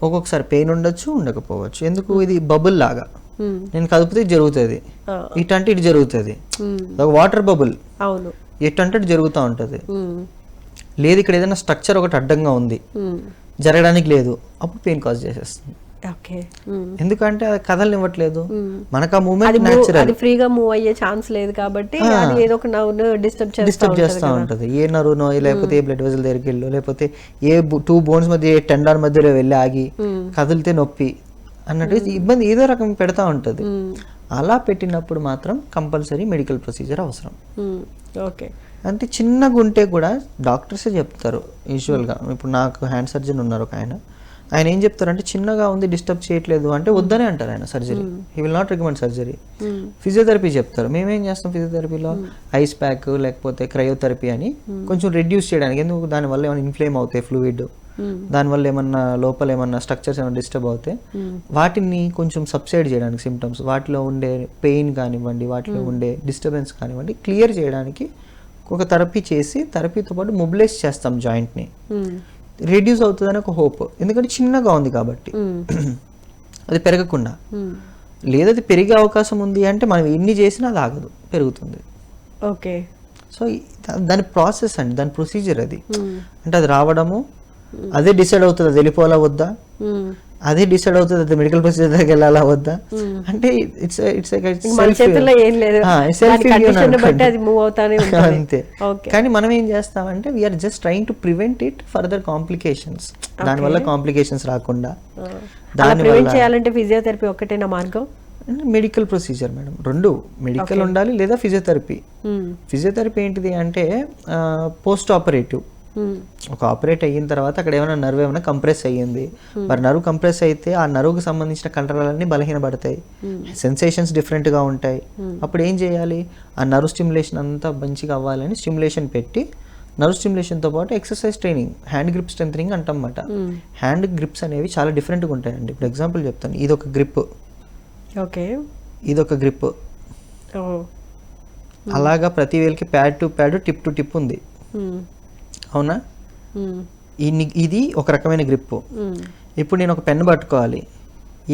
ఒక్కొక్కసారి పెయిన్ ఉండొచ్చు, ఉండకపోవచ్చు. ఎందుకు, ఇది బబుల్ లాగా, నేను కదిపితే జరుగుతుంది, ఇటంటే ఇటు జరుగుతుంది, ఒక వాటర్ బబుల్, అవును, ఎటంటే ఇటు జరుగుతూ ఉంటుంది. లేదు ఇక్కడ ఏదైనా స్ట్రక్చర్ ఒకటి అడ్డంగా ఉంది, జరగడానికి లేదు, అప్పుడు పెయిన్ కాజ్ చేసేస్తుంది. ఎందుకంటే అది కదలనివ్వట్లేదు, మనకు ఆ మూవ్మెంట్ న్యాచురల్, ఫ్రీగా మూవ్ అయ్యే ఛాన్స్ లేదు కాబట్టి అది ఏదో ఒక నర్వ్ డిస్టర్బ్ చేస్తూ ఉంటుంది. ఏ నర్వ్ నో, లేకపోతే ఏ బ్లడ్ వెజల్ దగ్గరికి వెళ్ళు, లేకపోతే ఏ 2 బోన్స్ మధ్య, ఏ టెండాన్ మధ్యలో వెళ్ళి ఆగి కదిలితే నొప్పి అన్నట్టు ఇబ్బంది ఏదో రకం పెడతా ఉంటుంది. అలా పెట్టినప్పుడు మాత్రం కంపల్సరీ మెడికల్ ప్రొసీజర్ అవసరం. ఓకే, అంటే చిన్నగా ఉంటే కూడా డాక్టర్సే చెప్తారు యూజువల్గా. ఇప్పుడు నాకు హ్యాండ్ సర్జన్ ఉన్నారు ఒక ఆయన ఏం చెప్తారంటే, చిన్నగా ఉంది, డిస్టర్బ్ చేయట్లేదు అంటే వద్దనే అంటారు ఆయన surgery. He will not recommend surgery. Physiotherapy చెప్తారు. మేమేం చేస్తాం ఫిజియోథెరపీలో, ఐస్ ప్యాక్ లేకపోతే క్రయోథెరపీ అని కొంచెం రెడ్యూస్ చేయడానికి. ఎందుకు, దానివల్ల ఏమైనా ఇన్ఫ్లేమ్ అవుతాయి ఫ్లూయిడ్, దానివల్ల ఏమన్నా లోపల ఏమన్నా స్ట్రక్చర్స్ ఏమైనా డిస్టర్బ్ అవుతాయి, వాటిని కొంచెం సబ్సైడ్ చేయడానికి, సిమ్టమ్స్ వాటిలో ఉండే పెయిన్ కానివ్వండి, వాటిలో ఉండే డిస్టర్బెన్స్ కానివ్వండి, క్లియర్ చేయడానికి ఒక థెరపీ చేసి, థెరపీతో పాటు మొబిలైజ్ చేస్తాం జాయింట్ని, రెడ్యూస్ అవుతుందని ఒక హోప్. ఎందుకంటే చిన్నగా ఉంది కాబట్టి అది పెరగకుండా లేదు అది పెరిగే అవకాశం ఉంది అంటే మనం ఎన్ని చేసినా అది ఆగదు, పెరుగుతుంది. ఓకే. సో దాని ప్రాసెస్ అండి, దాని ప్రొసీజర్ అది. అంటే అది రావడము, అదే డిసైడ్ అవుతుంది అది వెళ్ళిపోవాలా వద్దా, అదే డిసైడ్ అవుతుంది అది మెడికల్ ప్రొసీజర్ దగ్గరికి వెళ్ళాలా వద్దా. అంటే అంతే. కానీ మనం ఏం చేస్తామంటే we are just trying to prevent it further complications, దానివల్ల కాంప్లికేషన్స్ రాకుండా. దానివల్ల చేయాలంటే ఫిజియోథెరపీ ఒకటేనా మార్గం? మెడికల్ ప్రొసీజర్ మేడం, రెండు మెడికల్ ఉండాలి లేదా ఫిజియోథెరపీ. ఫిజియోథెరపీ ఏంటిది అంటే పోస్ట్ ఆపరేటివ్, ఒక ఆపరేట్ అయిన తర్వాత అక్కడ ఏమైనా నర్వ్ ఏమైనా కంప్రెస్ అయ్యింది, మరి నర్వ్ కంప్రెస్ అయితే ఆ నర్వ్కి సంబంధించిన కండరాలన్నీ బలహీనపడతాయి, సెన్సేషన్స్ డిఫరెంట్గా ఉంటాయి. అప్పుడు ఏం చేయాలి, ఆ నర్వ్ స్టిమ్యులేషన్ అంతా మంచిగా అవ్వాలని స్టిమ్యులేషన్ పెట్టి, నర్వ్ స్టిమ్యులేషన్తో పాటు exercise training, hand grip strengthening అంటమాట. హ్యాండ్ గ్రిప్స్ అనేవి చాలా డిఫరెంట్గా ఉంటాయండి. ఇప్పుడు ఎగ్జాంపుల్ చెప్తాను, ఇది ఒక గ్రిప్, ఓకే, ఇదొక గ్రిప్, అలాగా ప్రతి వేలకి pad to pad, tip to tip ఉంది, అవునా? ఇది ఒక రకమైన గ్రిప్. ఇప్పుడు నేను ఒక పెన్ పట్టుకోవాలి,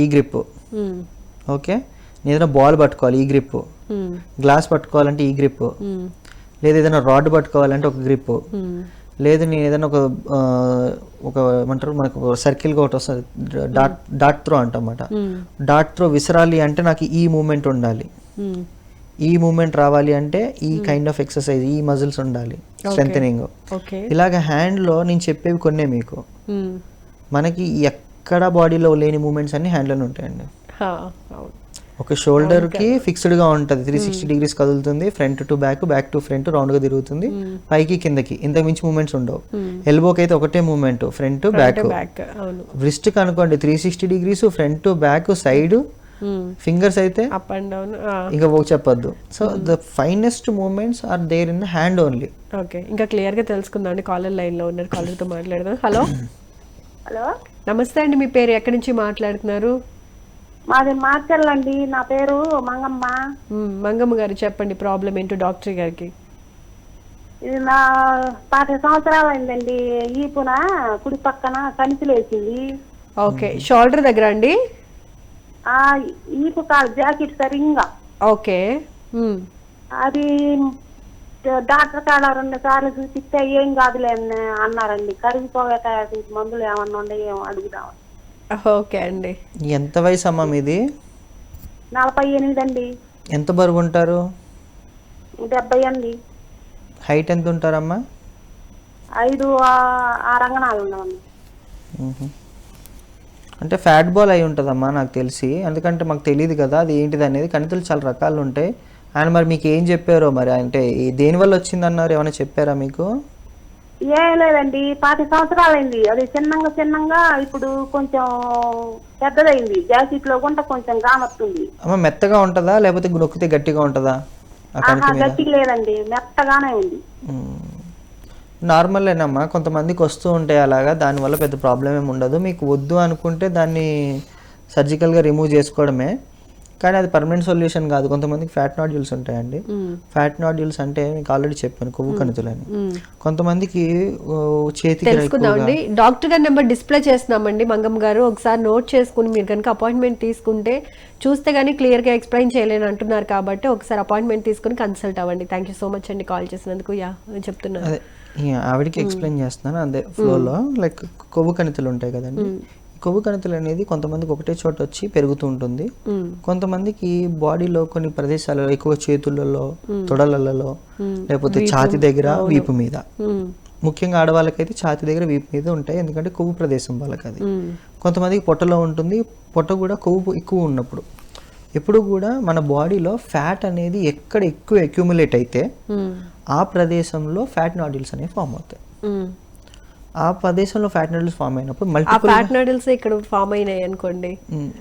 ఈ గ్రిప్, ఓకే. నేను ఏదైనా బాల్ పట్టుకోవాలి, ఈ గ్రిప్. గ్లాస్ పట్టుకోవాలంటే ఈ గ్రిప్, లేదా ఏదైనా రాడ్ పట్టుకోవాలంటే ఒక గ్రిప్, లేదు నేను ఏదైనా ఒక ఏమంటారు మనకు సర్కిల్గా ఒకటి వస్తుంది, డాట్ త్రో అంటమాట. డాట్ త్రో విసరాలి అంటే నాకు ఈ మూమెంట్ ఉండాలి, ఈ మూమెంట్ రావాలి అంటే ఈ కైండ్ ఆఫ్ ఎక్సర్సైజ్, ఈ మజిల్స్ ఉండాలి, స్ట్రెంథనింగ్. ఇలాగ హ్యాండ్లో నేను చెప్పేవి కొన్నే మీకు, మనకి ఎక్కడ బాడీలో లేని మూమెంట్స్ అన్ని హ్యాండ్లోనే ఉంటాయండి. ఒక షోల్డర్కి ఫిక్స్డ్గా ఉంటుంది, 360 degrees కదులుతుంది, front to back, back to front, రౌండ్గా తిరుగుతుంది, పైకి కిందకి, ఇంతకు మించి మూమెంట్స్ ఉండవు. ఎల్బోకి అయితే ఒకటే మూమెంట్, ఫ్రంట్ బ్యాక్. రిస్ట్కి అనుకోండి 360 degrees, front back, side, fingers అయితే అప్ అండ్ డౌన్, ఇంకా చెప్పొద్దు. So the finest movements are there in the hand only. Okay, ఇంకా క్లియర్ గా తెలుసుకుందాం అండి. కాలర్ లైన్ లో ఉన్నారు, కాలర్ తో మాట్లాడదాం. హలో. హలో, నమస్తే అండి, మీ పేరు ఎక్కడి నుంచి మాట్లాడుతున్నారు? మాది మార్చల్లండి, నా పేరు మంగమ్మ. మంగమ్మ గారు చెప్పండి, ప్రాబ్లం ఏంటో డాక్టర్ గారికి. ఇది నా 50 సంవత్సరాలు అయిందండి, ఈపున కుడి పక్కన కనిపిలేసింది. ఓకే, షోల్డర్ దగ్గర అండి? ఈపు కాదు, జాకెట్ సరిగ్గా. ఓకే, అది డాక్టర్ కాడ 2 సార్లు చూపిస్తే ఏం కాదులే అన్నారండి. కరిగిపోయాక మందులు ఏమన్నా ఉండే ఏమో అడుగుదాం. ఓకే అండి. ఎంత వయసు అమ్మా మీది? 48 అండి. ఎంత బరువు ఉంటారు? 70 అండి. హైట్ ఎంత ఉంటారమ్మా? 5-6 అంగనాలు ఉన్నామండి. అంటే ఫ్యాట్ బాల్ అయి ఉంటుందమ్మా నాకు తెలిసి, ఎందుకంటే మాకు తెలియదు కదా అది ఏంటిది అనేది. కణితులు చాలా రకాలు ఉంటాయి. ఆయన మరి మీకు ఏం చెప్పారో మరి, అంటే దేనివల్ల వచ్చిందన్నారు, ఏమైనా చెప్పారా మీకు? ఏం లేదండి, 50 సంవత్సరాలు అయింది. అది చిన్నంగా ఇప్పుడు కొంచెం పెద్దదైంది. జాకెట్ లో కూడా కొంచెం గామొస్తుంది. అమ్మ మెత్తగా ఉంటుందా లేకపోతే నొక్కితే గట్టిగా ఉంటుందా? గట్టిగా లేదండి, మెత్తగానే ఉంది. నార్మల్లేనమ్మా, కొంతమందికి వస్తూ ఉంటాయి అలాగా, దానివల్ల పెద్ద ప్రాబ్లం ఏమి ఉండదు. మీకు వద్దు అనుకుంటే దాన్ని సర్జికల్గా రిమూవ్ చేసుకోవడమే, కానీ అది పర్మనెంట్ సొల్యూషన్ కాదు. కొంతమందికి ఫ్యాట్ నాడ్యూల్స్ ఉంటాయండి. ఫ్యాట్ నాడ్యూల్స్ అంటే మీకు ఆల్రెడీ చెప్పాను, కొవ్వు కణితులని. కొంతమందికి చేతికి తెలుసుకుందామండి. డాక్టర్ గారి నెంబర్ డిస్ప్లే చేస్తున్నామండి మంగమ్మ గారు, ఒకసారి నోట్ చేసుకుని మీరు కనుక అపాయింట్మెంట్ తీసుకుంటే, చూస్తే కానీ క్లియర్గా ఎక్స్ప్లెయిన్ చేయలేని అంటున్నారు కాబట్టి ఒకసారి అపాయింట్మెంట్ తీసుకుని కన్సల్ట్ అవ్వండి. థ్యాంక్ యూ సో మచ్ అండి కాల్ చేసినందుకు. చెప్తున్నాను, ఆవిడకి ఎక్స్ప్లెయిన్ చేస్తున్నాను అదే ఫ్లోలో. లైక్ కొవ్వు కణితులు ఉంటాయి కదండి, కొవ్వు కణితులు అనేది కొంతమందికి ఒకటే చోట వచ్చి పెరుగుతూ ఉంటుంది. కొంతమందికి బాడీలో కొన్ని ప్రదేశాలలో, ఎక్కువ చేతులలో, తొడలలో, లేకపోతే ఛాతి దగ్గర, వీపు మీద, ముఖ్యంగా ఆడవాళ్ళకైతే ఛాతి దగ్గర, వీపు మీద ఉంటాయి, ఎందుకంటే కొవ్వు ప్రదేశం వాళ్ళకి అది. కొంతమందికి పొట్టలో ఉంటుంది, పొట్ట కూడా కొవ్వు ఎక్కువ ఉన్నప్పుడు. ఎప్పుడు కూడా మన బాడీలో ఫ్యాట్ అనేది ఎక్కడ ఎక్కువ అక్యూములేట్ అయితే ఆ ప్రదేశంలో ఫ్యాట్ నాడ్యూల్స్ అనేవి ఫామ్ అవుతాయి. ఆ ప్రదేశంలో ఫ్యాట్ నాడ్యూల్స్ ఫామ్ అయినప్పుడు మల్టిపుల్ ఫ్యాట్ నాడ్యూల్స్ ఇక్కడ ఫామ్ అయినాయి అనుకోండి,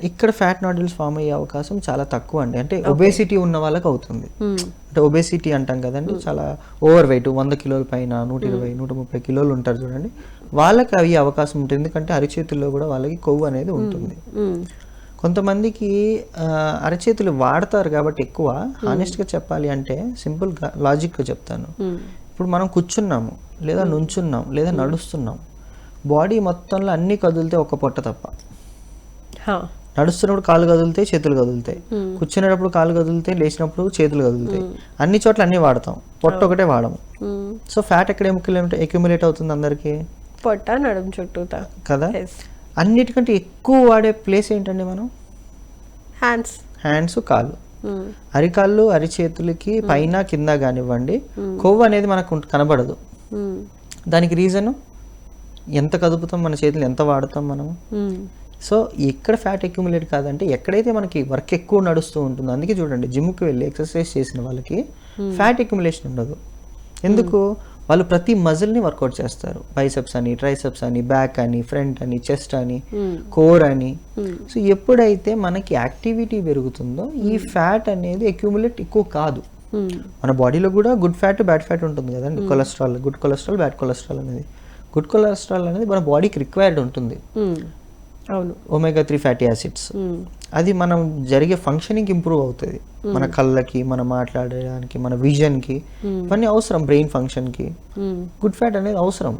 ఇక్కడ ఫ్యాట్ నాడ్యూల్స్ ఫామ్ అయ్యే అవకాశం చాలా తక్కువ అండి. అంటే ఒబేసిటీ ఉన్న వాళ్ళకి అవుతుంది. అంటే ఒబేసిటీ అంటాం కదండి, చాలా ఓవర్ వెయిట్, 100 కిలోల పైన, 120, 130 కిలోలు ఉంటారు చూడండి, వాళ్ళకి అయ్యే అవకాశం ఉంటుంది. ఎందుకంటే అరిచేతుల్లో కూడా వాళ్ళకి కొవ్వు అనేది ఉంటుంది. కొంతమందికి అరచేతులు వాడతారు కాబట్టి ఎక్కువ. హానెస్ట్గా చెప్పాలి అంటే సింపుల్గా లాజిక్గా చెప్తాను. ఇప్పుడు మనం కూర్చున్నాము, లేదా నుంచున్నాం, లేదా నడుస్తున్నాం, బాడీ మొత్తంలో అన్ని కదిలితే ఒక పొట్ట తప్ప నడుస్తున్నప్పుడు కాళ్ళు కదులుతాయి, చేతులు కదులుతాయి, కూర్చునేటప్పుడు కాళ్ళు కదులుతాయి, లేచినప్పుడు చేతులు కదులుతాయి. అన్ని చోట్ల అన్ని వాడతాం, పొట్ట ఒకటే వాడము. సో ఫ్యాట్ ఎక్కడ అక్యుములేట్ అవుతుంది అందరికి? పొట్ట, నడుము చుట్టూతా కదా. అన్నిటికంటే ఎక్కువ వాడే ప్లేస్ ఏంటండి మనం? హ్యాండ్స్, కాళ్ళు. అరికాళ్ళు, అరిచేతులకి పైన కింద కానివ్వండి, కొవ్వు అనేది మనకు కనబడదు. దానికి రీజన్ ఎంత కదుపుతాం, మన చేతులు ఎంత వాడతాం మనము. సో ఎక్కడ ఫ్యాట్ అక్యుములేట్ కాదంటే ఎక్కడైతే మనకి వర్క్ ఎక్కువ నడుస్తూ ఉంటుందో. అందుకే చూడండి, జిమ్కి వెళ్ళి ఎక్సర్సైజ్ చేసిన వాళ్ళకి ఫ్యాట్ అక్యుములేషన్ ఉండదు. ఎందుకు? వాళ్ళు ప్రతి మజిల్ని వర్కౌట్ చేస్తారు. బైసెప్స్ అని, ట్రైసెప్స్ అని, బ్యాక్ అని, ఫ్రంట్ అని, చెస్ట్ అని, కోర్ అని. సో ఎప్పుడైతే మనకి యాక్టివిటీ పెరుగుతుందో ఈ ఫ్యాట్ అనేది అక్యుములేట్ ఎక్కువ కాదు. మన బాడీలో కూడా గుడ్ ఫ్యాట్, బ్యాడ్ ఫ్యాట్ ఉంటుంది కదండి. Cholesterol, good cholesterol, bad cholesterol అనేది. గుడ్ కొలెస్ట్రాల్ అనేది మన బాడీకి రిక్వైర్డ్ ఉంటుంది. అవును, ఒమేగా 3 ఫ్యాటీ యాసిడ్స్. అది మనం జరిగే ఫంక్షనింగ్ ఇంప్రూవ్ అవుతుంది. మన కళ్ళకి, మనం మాట్లాడడానికి, మన విజన్కి, ఇవన్నీ అవసరం. బ్రెయిన్ ఫంక్షన్కి గుడ్ ఫ్యాట్ అనేది అవసరం.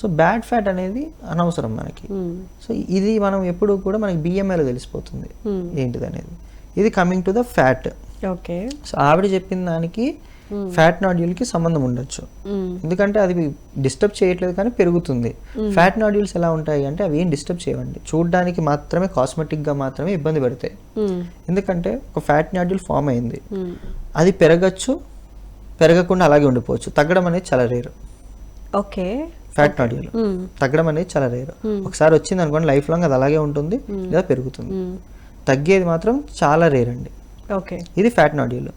సో బ్యాడ్ ఫ్యాట్ అనేది అనవసరం మనకి. సో ఇది మనం ఎప్పుడు కూడా మనకి బిఎంఐలో తెలిసిపోతుంది ఏంటిది అనేది. ఇది coming to the fat. Okay. So ఆవిడ చెప్పిన దానికి ఫ్యాట్ నాడ్యూల్కి సంబంధం ఉండొచ్చు. ఎందుకంటే అది డిస్టర్బ్ చేయట్లేదు కానీ పెరుగుతుంది. ఫ్యాట్ నాడ్యూల్స్ ఎలా ఉంటాయి అంటే అవి ఏం డిస్టర్బ్ చేయవండి, చూడడానికి మాత్రమే, కాస్మెటిక్గా మాత్రమే ఇబ్బంది పెడతాయి. ఎందుకంటే ఒక ఫ్యాట్ నాడ్యూల్ ఫామ్ అయింది, అది పెరగచ్చు, పెరగకుండా అలాగే ఉండిపోవచ్చు. తగ్గడం అనేది చాలా రేరు. ఓకే. ఫ్యాట్ నాడ్యూల్ తగ్గడం అనేది చాలా రేరు. ఒకసారి వచ్చింది అనుకోండి, లైఫ్ లాంగ్ అది అలాగే ఉంటుంది లేదా పెరుగుతుంది. తగ్గేది మాత్రం చాలా రేర్ అండి. ఓకే. ఇది ఫ్యాట్ నాడ్యూల్.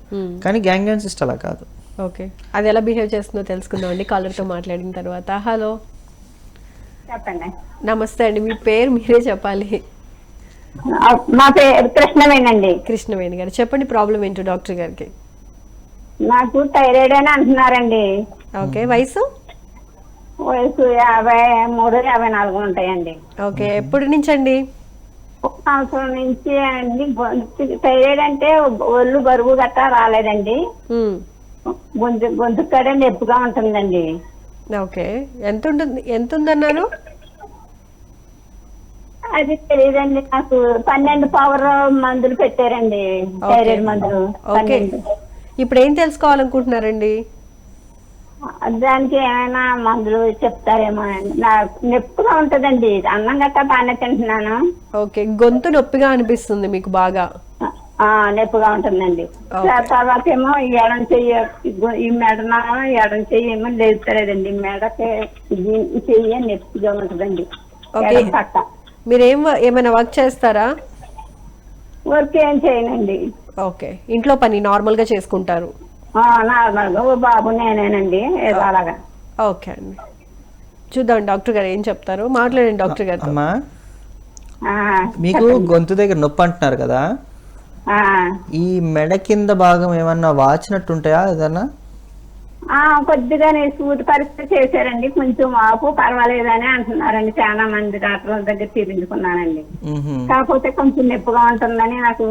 కానీ గ్యాంగ్లియన్ సిస్ట్ అలా కాదు. ఓకే, అది ఎలా బిహేవ్ చేస్తుందో తెలుసుకుందాం అండి కాలర్తో మాట్లాడిన తర్వాత. హలో, చెప్పండి. నమస్తే అండి, మీ పేరు మీరే చెప్పాలి. మా పేరు కృష్ణవేణండి. కృష్ణవేణి గారు, చెప్పండి ప్రాబ్లం ఏంటో డాక్టర్ గారికి. నాకు థైరాయిడ్ అని అంటున్నారండి. ఓకే. వయసు? వయసు 53, 54 ఉంటాయండి. ఓకే. ఎప్పటి నుంచి అండి? సంవత్సరం నుంచి అండి. థైరాయిడ్ అంటే ఒళ్ళు బరువు గట్టా రాలేదండి, గొంతు కడ నొప్పిగా ఉంటుందండి. ఓకే. ఎంత ఉందన్నారు? అది తెలియదండి నాకు. 12 పవర్ మందులు పెట్టారండి, థైరాయిడ్ మందులు. ఓకే. ఇప్పుడు ఏం తెలుసుకోవాలనుకుంటున్నారండి? దానికి ఏమైనా మందులు చెప్తారేమో అండి. నాకు నొప్పిగా ఉంటదండి, అన్నం గట్టా బాగానే తింటున్నాను. ఓకే. గొంతు నొప్పిగా అనిపిస్తుంది మీకు బాగా? నొప్పిగా ఉంటుందండి. తర్వాత ఏమో ఎడం చెయ్యి, ఈ మెడన ఎడం చెయ్యి ఏమో లేస్తలేదండి, మెడకి చెయ్యి నొప్పిగా ఉంటుందండి. పక్క మీరేం ఏమైనా వర్క్ చేస్తారా? వర్క్ ఏం చేయనండి. ఓకే. ఇంట్లో పని నార్మల్ గా చేసుకుంటారు? నార్మల్ గా ఓ బాబు నేనేనండి, ఏదో అలాగా. ఓకే అండి, చూద్దాం డాక్టర్ గారు ఏం చెప్తారు. మాట్లాడండి డాక్టర్ గారు. అమ్మా, మీకు గొంతు దగ్గర నొప్పి అంటున్నారు కదా, ఈ మెడ కింద భాగం ఏమన్నా వాచినట్టుంటాయా ఏదన్నా? కొద్దిగా సూది పరీక్ష చేశారండి, కొంచెం వాపు పర్వాలేదని అంటున్నారండి. చాలా మంది డాక్టర్ల దగ్గర తీరించుకున్నానండి. కాకపోతే కొంచెం నొప్పిగా ఉంటుందని నాకు.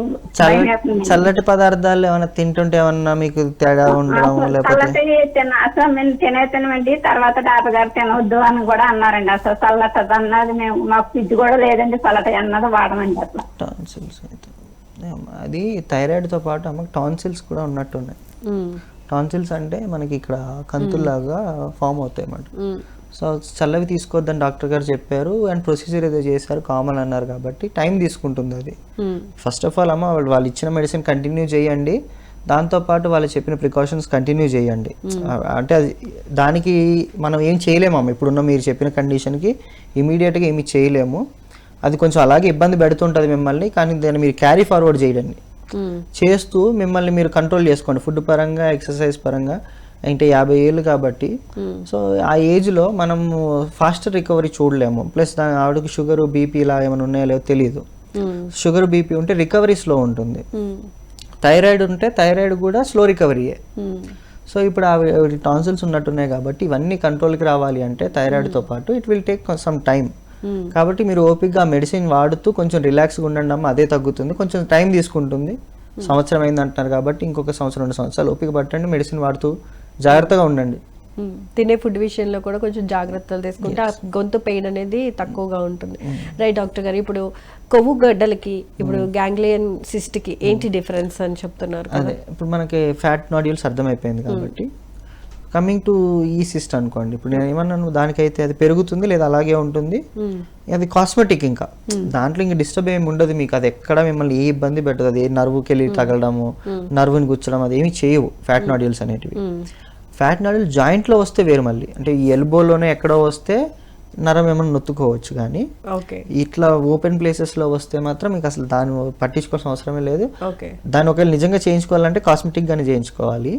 చల్లటి పదార్థాలు ఏమైనా తింటుంటే ఏమన్నా మీకు తేడా ఉండడం? అసలు తినేతనమండి. తర్వాత డాక్టర్ గారు తినవద్దు అని కూడా అన్నారండి. అసలు చల్లటది అన్నది మేము, మాకు ఫ్రిడ్జ్ కూడా లేదండి, చల్లట అన్నది వాడమండి అట్లా. టాన్సిల్స్ అది థైరాయిడ్తో పాటు అమ్మకి టాన్సిల్స్ కూడా ఉన్నట్టున్నాయి. టాన్సిల్స్ అంటే మనకి ఇక్కడ కంతుల్లాగా ఫామ్ అవుతాయి అన్నమాట. సో చల్లవి తీసుకోవద్దని డాక్టర్ గారు చెప్పారు. అండ్ ప్రొసీజర్ ఏదో చేశారు, కామన్ అన్నారు కాబట్టి టైం తీసుకుంటుంది అది. ఫస్ట్ ఆఫ్ ఆల్ అమ్మ, వాళ్ళు ఇచ్చిన మెడిసిన్ కంటిన్యూ చేయండి, దాంతోపాటు వాళ్ళు చెప్పిన ప్రికాషన్స్ కంటిన్యూ చేయండి. అంటే అది దానికి మనం ఏం చేయలేము అమ్మ, ఇప్పుడున్న మీరు చెప్పిన కండిషన్కి ఇమీడియట్గా ఏమి చేయలేము. అది కొంచెం అలాగే ఇబ్బంది పెడుతుంటుంది మిమ్మల్ని, కానీ దాన్ని మీరు క్యారీ ఫార్వర్డ్ చేయండి. చేస్తూ మిమ్మల్ని మీరు కంట్రోల్ చేసుకోండి, ఫుడ్ పరంగా, ఎక్సర్సైజ్ పరంగా. అంటే 50 ఏళ్ళు కాబట్టి, సో ఆ ఏజ్లో మనము ఫాస్ట్ రికవరీ చూడలేము. ప్లస్ ఆవిడకి షుగర్, బీపీ ఇలా ఏమైనా ఉన్నాయో లేదో తెలియదు. షుగర్, బీపీ ఉంటే రికవరీ స్లో ఉంటుంది. థైరాయిడ్ ఉంటే థైరాయిడ్ కూడా స్లో రికవరీయే. సో ఇప్పుడు ఆవిడ టాన్సిల్స్ ఉన్నట్టున్నాయి కాబట్టి ఇవన్నీ కంట్రోల్కి రావాలి అంటే థైరాయిడ్తో పాటు it will take some time. కాబట్టి మీరు ఓపిక్గా మెడిసిన్ వాడుతూ కొంచెం రిలాక్స్గా ఉండండి అమ్మ, అదే తగ్గుతుంది. కొంచెం టైం తీసుకుంటుంది, సంవత్సరం అయింది అంటున్నారు కాబట్టి ఇంకొక సంవత్సరం 2 సంవత్సరాలు ఓపిక పట్టండి, మెడిసిన్ వాడుతూ జాగ్రత్తగా ఉండండి. తినే ఫుడ్ విషయంలో కూడా కొంచెం జాగ్రత్తలు తీసుకుంటే ఆ గొంతు పెయిన్ అనేది తక్కువగా ఉంటుంది. రైట్ డాక్టర్ గారు, ఇప్పుడు కొవ్వు గడ్డలకి ఇప్పుడు గ్యాంగ్లియన్ సిస్ట్ కి ఏంటి డిఫరెన్స్ అని చెప్తున్నారు కదా? అదే ఇప్పుడు మనకి ఫ్యాట్ నాడ్యూల్స్ అర్థమైపోయింది కాబట్టి కమింగ్ టు ఈ సిస్ట్ అనుకోండి, ఇప్పుడు నేను ఏమన్నాను, దానికైతే అది పెరుగుతుంది లేదా అలాగే ఉంటుంది, అది కాస్మెటిక్, ఇంకా దాంట్లో ఇంకా డిస్టర్బ్ ఏమి ఉండదు మీకు, అది ఎక్కడ మిమ్మల్ని ఏ ఇబ్బంది పెట్టదు, అది ఏ నర్వుకి వెళ్ళి తగలడము, నర్వుని గుచ్చడం అది ఏమి చేయవు ఫ్యాట్ నాడ్యూల్స్ అనేటివి. ఫ్యాట్ నాడ్యూల్ జాయింట్లో వస్తే వేరు, మళ్ళీ అంటే ఈ ఎల్బోలోనే ఎక్కడో వస్తే నరం ఏమైనా నొత్తుకోవచ్చు, కానీ ఇట్లా ఓపెన్ ప్లేసెస్లో వస్తే మాత్రం మీకు అసలు దాన్ని పట్టించుకోవాల్సిన అవసరమే లేదు. దాన్ని ఒకవేళ నిజంగా చేయించుకోవాలంటే కాస్మెటిక్ గానే చేయించుకోవాలి.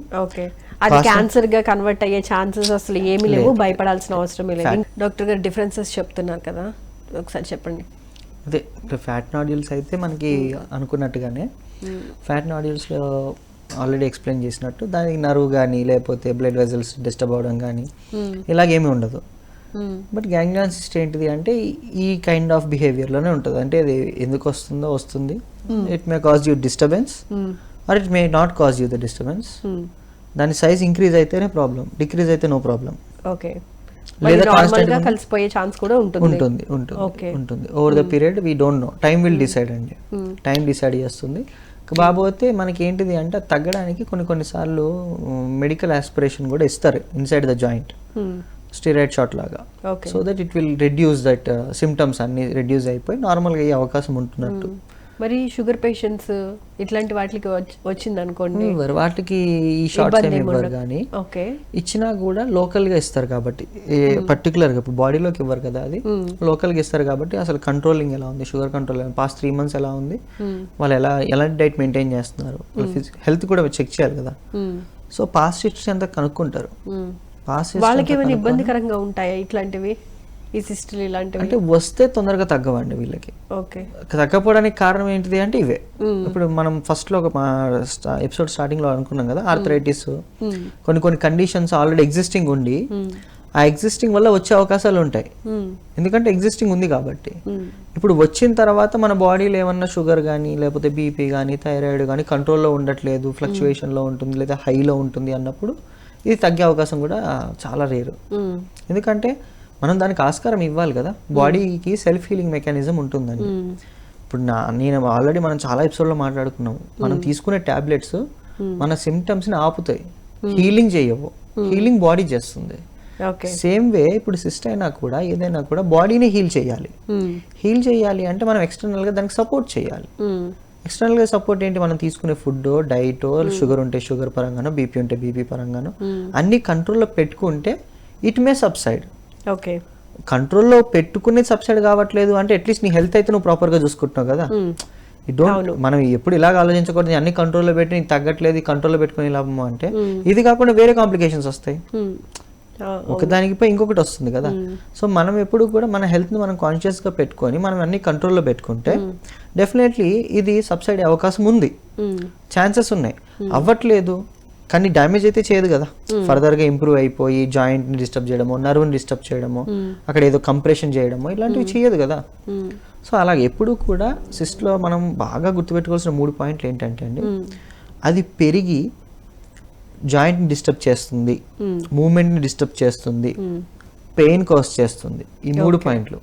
అది క్యాన్సర్ గా కన్వర్ట్ అయ్యే ఛాన్సెస్ అసలు ఏమీ లేవు, భయపడాల్సిన అవసరమే లేదు. డాక్టర్ గారు డిఫరెన్సెస్ చెప్తున్నారు కదా, ఒకసారి చెప్పండి. అదే ఇప్పుడు ఫ్యాట్ నాడ్యూల్స్ అయితే మనకి అనుకున్నట్టుగానే ఫ్యాట్ నాడ్యూల్స్లో ఆల్రెడీ ఎక్స్ప్లెయిన్ చేసినట్టు దానికి నర్వ్ కానీ లేకపోతే బ్లడ్ వెజల్స్ డిస్టర్బ్ అవ్వడం కానీ ఇలాగేమీ ఉండదు. బట్ గ్యాంగ్లియన్ సిస్ట్ ఏంటిది అంటే ఈ కైండ్ ఆఫ్ బిహేవియర్లోనే ఉంటుంది. అంటే అది ఎందుకు వస్తుందో వస్తుంది, it may cause you disturbance or it may not cause you the disturbance. దాని సైజ్ ఇంక్రీజ్ అయితేనే ప్రాబ్లం, డిక్రీజ్ అయితే నో ప్రాబ్లం. లేదా కాన్స్టెంట్గా కలిసిపోయే ఛాన్స్ కూడా ఉంటుంది. Over the period we don't know, time will decide అండి, టైం డిసైడ్ చేస్తుంది. బాబోతే మనకి ఏంటిది అంటే తగ్గడానికి కొన్నిసార్లు మెడికల్ ఆస్పిరేషన్ కూడా ఇస్తారు inside the joint, steroid shot లాగా, so that it will reduce that symptoms అన్ని రెడ్యూస్ అయిపోయి నార్మల్గా అయ్యే అవకాశం ఉంటున్నట్టు. మరి షుగర్ పేషెంట్స్ ఇట్లాంటి వాటికి వచ్చింది అనుకోండి, వాటికి ఈ షార్ట్స్ ఏమి ఇవ్వరు, కానీ ఇచ్చినా కూడా లోకల్గా ఇస్తారు కాబట్టి, పర్టికులర్గా ఇప్పుడు బాడీలోకి ఇవ్వరు కదా, అది లోకల్గా ఇస్తారు కాబట్టి అసలు కంట్రోలింగ్ ఎలా ఉంది, షుగర్ కంట్రోల్ పాస్ట్ 3 months ఎలా ఉంది, వాళ్ళు ఎలాంటి డైట్ మెయింటైన్ చేస్తున్నారు, హెల్త్ కూడా చెక్ చేయాలి కదా. సో పాస్ట్ హిస్టరీ అంతా కనుక్కుంటారు. వాళ్ళకి ఏమైనా ఇబ్బందికరంగా ఉంటాయా ఇట్లాంటివి, ఈ సిస్టలు ఇలాంటివి? అంటే వస్తే తొందరగా తగ్గవండి వీళ్ళకి. తగ్గపోవడానికి కారణం ఏంటిది అంటే ఇవే. ఇప్పుడు మనం ఫస్ట్ లో ఒక ఎపిసోడ్ స్టార్టింగ్ లో అనుకున్నాం కదా, ఆర్థరైటిస్, కొన్ని కండిషన్స్ ఆల్రెడీ ఎగ్జిస్టింగ్ ఉండి ఆ ఎగ్జిస్టింగ్ వల్ల వచ్చే అవకాశాలు ఉంటాయి, ఎందుకంటే ఎగ్జిస్టింగ్ ఉంది కాబట్టి. ఇప్పుడు వచ్చిన తర్వాత మన బాడీలో ఏమన్నా షుగర్ కానీ లేకపోతే బీపీ కానీ థైరాయిడ్ కానీ కంట్రోల్లో ఉండట్లేదు, ఫ్లక్చువేషన్లో ఉంటుంది లేదా హైలో ఉంటుంది అన్నప్పుడు ఇది తగ్గే అవకాశం కూడా చాలా రేరు. ఎందుకంటే మనం దానికి ఆస్కారం ఇవ్వాలి కదా, బాడీకి సెల్ఫ్ హీలింగ్ మెకానిజం ఉంటుందండి. ఇప్పుడు నేను ఆల్రెడీ మనం చాలా ఎపిసోడ్లో మాట్లాడుకున్నాము, మనం తీసుకునే టాబ్లెట్స్ మన సిమ్టమ్స్ని ఆపుతాయి, హీలింగ్ చేయవు, హీలింగ్ బాడీ చేస్తుంది. సేమ్ వే ఇప్పుడు సిస్ట్ అయినా కూడా ఏదైనా కూడా బాడీని హీల్ చేయాలి. హీల్ చేయాలి అంటే మనం ఎక్స్టర్నల్గా దానికి సపోర్ట్ చేయాలి. ఎక్స్టర్నల్గా సపోర్ట్ ఏంటి, మనం తీసుకునే ఫుడ్, డైట్, షుగర్ ఉంటే షుగర్ పరంగానో, బీపీ ఉంటే బీపీ పరంగానో అన్ని కంట్రోల్లో పెట్టుకుంటే ఇట్ మే సబ్సైడ్. కంట్రోల్లో పెట్టుకునే సబ్సైడ్ కావట్లేదు అంటే అట్లీస్ట్ నీ హెల్త్ అయితే నువ్వు ప్రాపర్గా చూసుకుంటున్నావు కదా. మనం ఎప్పుడు ఇలాగ ఆలోచించకూడదు, అన్ని కంట్రోల్లో పెట్టి నీకు తగ్గట్లేదు, కంట్రోల్లో పెట్టుకుని లాభము అంటే ఇది కాకుండా వేరే కాంప్లికేషన్స్ వస్తాయి, ఒకదానికి పోయి ఇంకొకటి వస్తుంది కదా. సో మనం ఎప్పుడు కూడా మన హెల్త్ని మనం కాన్షియస్గా పెట్టుకొని మనం అన్ని కంట్రోల్లో పెట్టుకుంటే డెఫినెట్లీ ఇది సబ్సైడ్ అయ్యే అవకాశం ఉంది, ఛాన్సెస్ ఉన్నాయి. అవ్వట్లేదు కానీ డ్యామేజ్ అయితే చేయదు కదా, ఫర్దర్గా ఇంప్రూవ్ అయిపోయి జాయింట్ని డిస్టర్బ్ చేయడమో, నర్వ్ని డిస్టర్బ్ చేయడమో, అక్కడ ఏదో కంప్రెషన్ చేయడమో ఇలాంటివి చేయదు కదా. సో అలాగే ఎప్పుడు కూడా సిస్ట్లో మనం బాగా గుర్తుపెట్టుకోవాల్సిన 3 పాయింట్లు ఏంటంటే అండి, అది పెరిగి జాయింట్ని డిస్టర్బ్ చేస్తుంది, మూమెంట్ని డిస్టర్బ్ చేస్తుంది, పెయిన్ కాజ్ చేస్తుంది. ఈ 3 పాయింట్లు,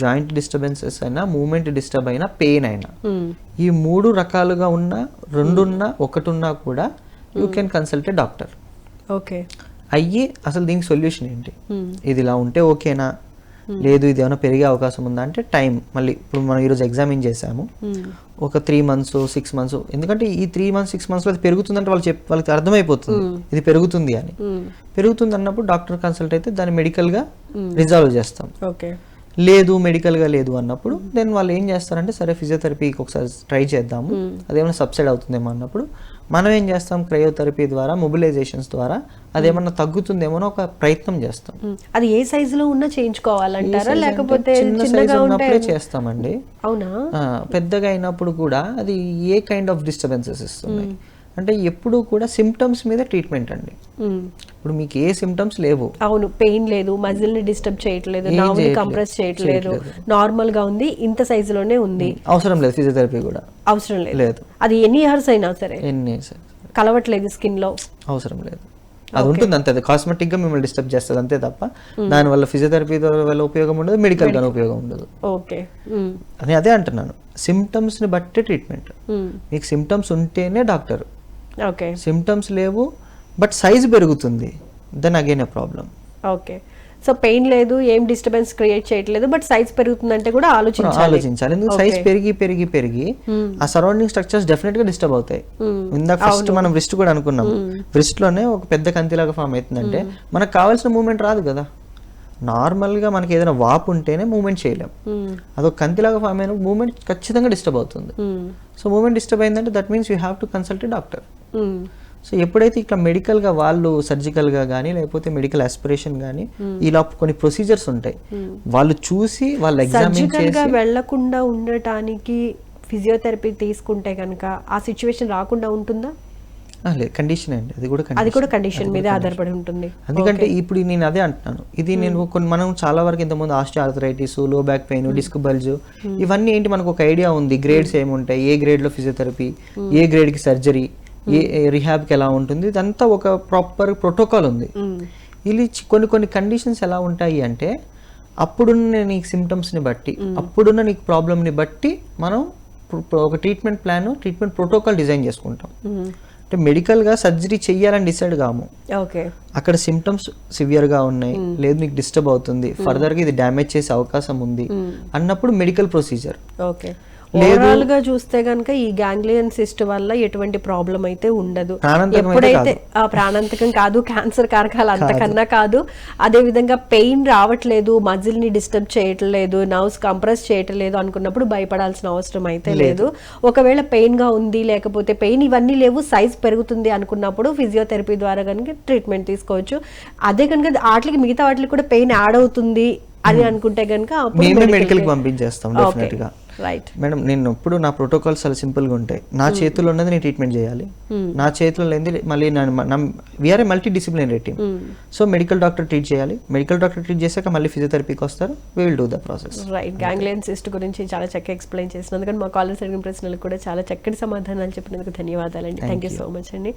జాయింట్ డిస్టర్బెన్సెస్ అయినా, మూమెంట్ డిస్టర్బ్ అయినా, పెయిన్ అయినా, ఈ 3 రకాలుగా ఉన్నా, 2 ఉన్నా, 1 ఉన్నా కూడా you can consult a doctor. అయ్యి అసలు దీనికి సొల్యూషన్ ఏంటి, ఇది ఇలా ఉంటే ఓకేనా, లేదు ఇది ఏమైనా పెరిగే అవకాశం ఉందా అంటే టైం. మళ్ళీ ఇప్పుడు మనం ఈరోజు ఎగ్జామిన్ చేసాము, ఒక 3 months 6 months, ఎందుకంటే ఈ 3 months 6 months అది పెరుగుతుందంటే వాళ్ళకి అర్థమైపోతుంది ఇది పెరుగుతుంది అని. పెరుగుతుంది అన్నప్పుడు డాక్టర్ కన్సల్ట్ అయితే దాన్ని మెడికల్గా రిజాల్వ్ చేస్తాం. లేదు మెడికల్గా లేదు అన్నప్పుడు దెన్ వాళ్ళు ఏం చేస్తారంటే సరే ఫిజియోథెరపీకి ఒకసారి ట్రై చేద్దాము, అదేమైనా సబ్సైడ్ అవుతుందేమో అన్నప్పుడు మనం ఏం చేస్తాం, క్రయోథెరపీ ద్వారా, మొబిలైజేషన్స్ ద్వారా అదేమన్నా తగ్గుతుందేమో ఒక ప్రయత్నం చేస్తాం. అది ఏ సైజులో ఉన్నా చేయించుకోవాలంటారా లేకపోతే చిన్న సైజు ఉన్నప్పుడే చేస్తామండి. అవునా? పెద్దగా అయినప్పుడు కూడా అది ఏ కైండ్ ఆఫ్ డిస్టర్బెన్సెస్ ఇస్తుంది అంటే ఎప్పుడు కూడా సిమ్టమ్స్ మీద ట్రీట్మెంట్ అండి. ఇప్పుడు మీకు ఏ సిమ్టమ్స్ లేవు, అవును, పెయిన్ లేదు, మజిల్ ని డిస్టర్బ్ చేయట్లేదు, నర్వ్ని కంప్రెస్ చేయట్లేదు, నార్మల్ గా ఉంది, ఇంత సైజులోనే ఉంది, అవసరం లేదు ఫిజియోథెరపీ కూడా అవసరం లేదు. అది ఎన్ని ఇయర్స్ అయినా సరే, కలవట్లేదు స్కిన్ లో, అవసరం లేదు. అది ఉంటుంది అంతే, అది కాస్మెటిక్ గా మిమ్మల్ని డిస్టర్బ్ చేస్తుంది అంతే తప్ప దానివల్ల ఫిజియోథెరపీ వల్ల ఉపయోగం ఉండదు, మెడికల్ గా ఉపయోగం ఉండదు. ఓకే, అని అదే అంటున్నాను, సిమ్టమ్స్ ని బట్టి ట్రీట్మెంట్. మీకు సిమ్టమ్స్ ఉంటేనే డాక్టర్, ఓకే సిమ్టమ్స్ లేవు బట్ సైజ్ పెరుగుతుంది, దెన్ అగైన్ ఏ ప్రాబ్లం. ఓకే, సో పెయిన్ లేదు, ఏం డిస్టర్బెన్స్ క్రియేట్ చేయట్లేదు, బట్ సైజ్ పెరుగుతుందంటే కూడా ఆలోచించాలి. ఎందుకు సైజ్ పెరిగి పెరిగి పెరిగి ఆ సరౌండింగ్ స్ట్రక్చర్స్ డెఫినెట్ గా డిస్టర్బ్ అవుతాయి. ఇందాక ఫస్ట్ మనం రిస్ట్ కూడా అనుకున్నాం, రిస్ట్ లోనే ఒక పెద్ద కంతిలాగా ఫామ్ అవుతుందంటే మనకు కావాల్సిన మూవ్మెంట్ రాదు కదా. నార్మల్ గా మనకి ఏదైనా వాపు ఉంటేనే మూవ్మెంట్ చేయలేం, అదొక కంతిలాగా ఫామ్ అయిన మూవ్మెంట్ ఖచ్చితంగా డిస్టర్బ్ అవుతుంది. సో మూవ్మెంట్ డిస్టర్బ్ అయిందంటే that means you have to consult a doctor. So ఎప్పుడైతే ఇట్లా మెడికల్గా వాళ్ళు సర్జికల్గా కానీ లేకపోతే మెడికల్ ఆస్పిరేషన్ కానీ ఇలా కొన్ని ప్రొసీజర్స్ ఉంటాయి, వాళ్ళు చూసి వాళ్ళు ఎగ్జామిన్ చేసి వెళ్లకుండా ఉండటానికి ఫిజియోథెరపీ తీసుకుంటే కనుక ఆ సిచ్యువేషన్ రాకుండా ఉంటుందా? లేదు, కండిషన్ అండి, అది కూడా కండిషన్ మీద ఆధారపడి ఉంటుంది. ఎందుకంటే ఇప్పుడు నేను అదే అంటున్నాను, ఇది నేను మనం చాలా వరకు ఇంతకుముందు ఆస్టియోఆర్థరైటిస్, లో బ్యాక్ పెయిన్, డిస్క్ బల్జ్, ఇవన్నీ ఏంటి మనకు ఒక ఐడియా ఉంది, గ్రేడ్స్ ఏముంటాయి, ఏ గ్రేడ్ లో ఫిజియోథెరపీ, ఏ గ్రేడ్ కి సర్జరీ, ఏ రిహాబ్కి ఎలా ఉంటుంది, ఇదంతా ఒక ప్రాపర్ ప్రోటోకాల్ ఉంది. ఇది కొన్ని కండిషన్స్ ఎలా ఉంటాయి అంటే అప్పుడున్న నీకు సిమ్టమ్స్ని బట్టి, అప్పుడున్న నీకు ప్రాబ్లమ్ని బట్టి మనం ఒక treatment plan, treatment protocol design చేసుకుంటాం. అంటే మెడికల్గా సర్జరీ చెయ్యాలని డిసైడ్ కాము, అక్కడ సిమ్టమ్స్ సివియర్గా ఉన్నాయి, లేదు నీకు డిస్టర్బ్ అవుతుంది, ఫర్దర్గా ఇది డ్యామేజ్ చేసే అవకాశం ఉంది అన్నప్పుడు మెడికల్ ప్రొసీజర్. ఓవరాల్ గా చూస్తే గనక ఈ గ్యాంగ్లియన్ సిస్ట్ వల్ల ఎటువంటి ప్రాబ్లం అయితే ఉండదు. ఎప్పుడైతే ప్రాణాంతకం కాదు, క్యాన్సర్ కారకాలు అంతకన్నా కాదు. అదే విధంగా పెయిన్ రావట్లేదు, మజిల్ ని డిస్టర్బ్ చేయట్లేదు, నర్వ్స్ కంప్రెస్ చేయట్లేదు అనుకున్నప్పుడు భయపడాల్సిన అవసరం అయితే లేదు. ఒకవేళ పెయిన్ గా ఉంది, లేకపోతే పెయిన్ ఇవన్నీ లేవు, సైజ్ పెరుగుతుంది అనుకున్నప్పుడు ఫిజియోథెరపీ ద్వారా కనుక ట్రీట్మెంట్ తీసుకోవచ్చు. అదే కనుక వాటికి మిగతా వాటికి కూడా పెయిన్ యాడ్ అవుతుంది అని అనుకుంటే కనుక మెడికల్ కి పంపించేస్తాం డెఫినెట్ గా. రైట్ మేడం, నేను ఎప్పుడు నా ప్రోటోకాల్స్ చాలా సింపుల్గా ఉంటాయి. నా చేతుల్లో ఉన్నది నేను ట్రీట్మెంట్ చేయాలి, నా చేతిలో లేనిది మళ్ళీ we are a multi disciplinary team. So medical doctor treat చేయాలి, మెడికల్ డాక్టర్ ట్రీట్ చేశాక మళ్ళీ ఫిజియోథెరపీకి వస్తారు, we will do the process. Right, ganglion cyst గురించి చాలా చక్కగా ఎక్స్ప్లెయిన్ చేసినందుకు, మా కాలర్స్ అడిగిన ప్రశ్నలకు కూడా చాలా చక్కటి సమాధానాలు చెప్పినందుకు ధన్యవాదాలండి. థ్యాంక్ యూ సో మచ్ అండి.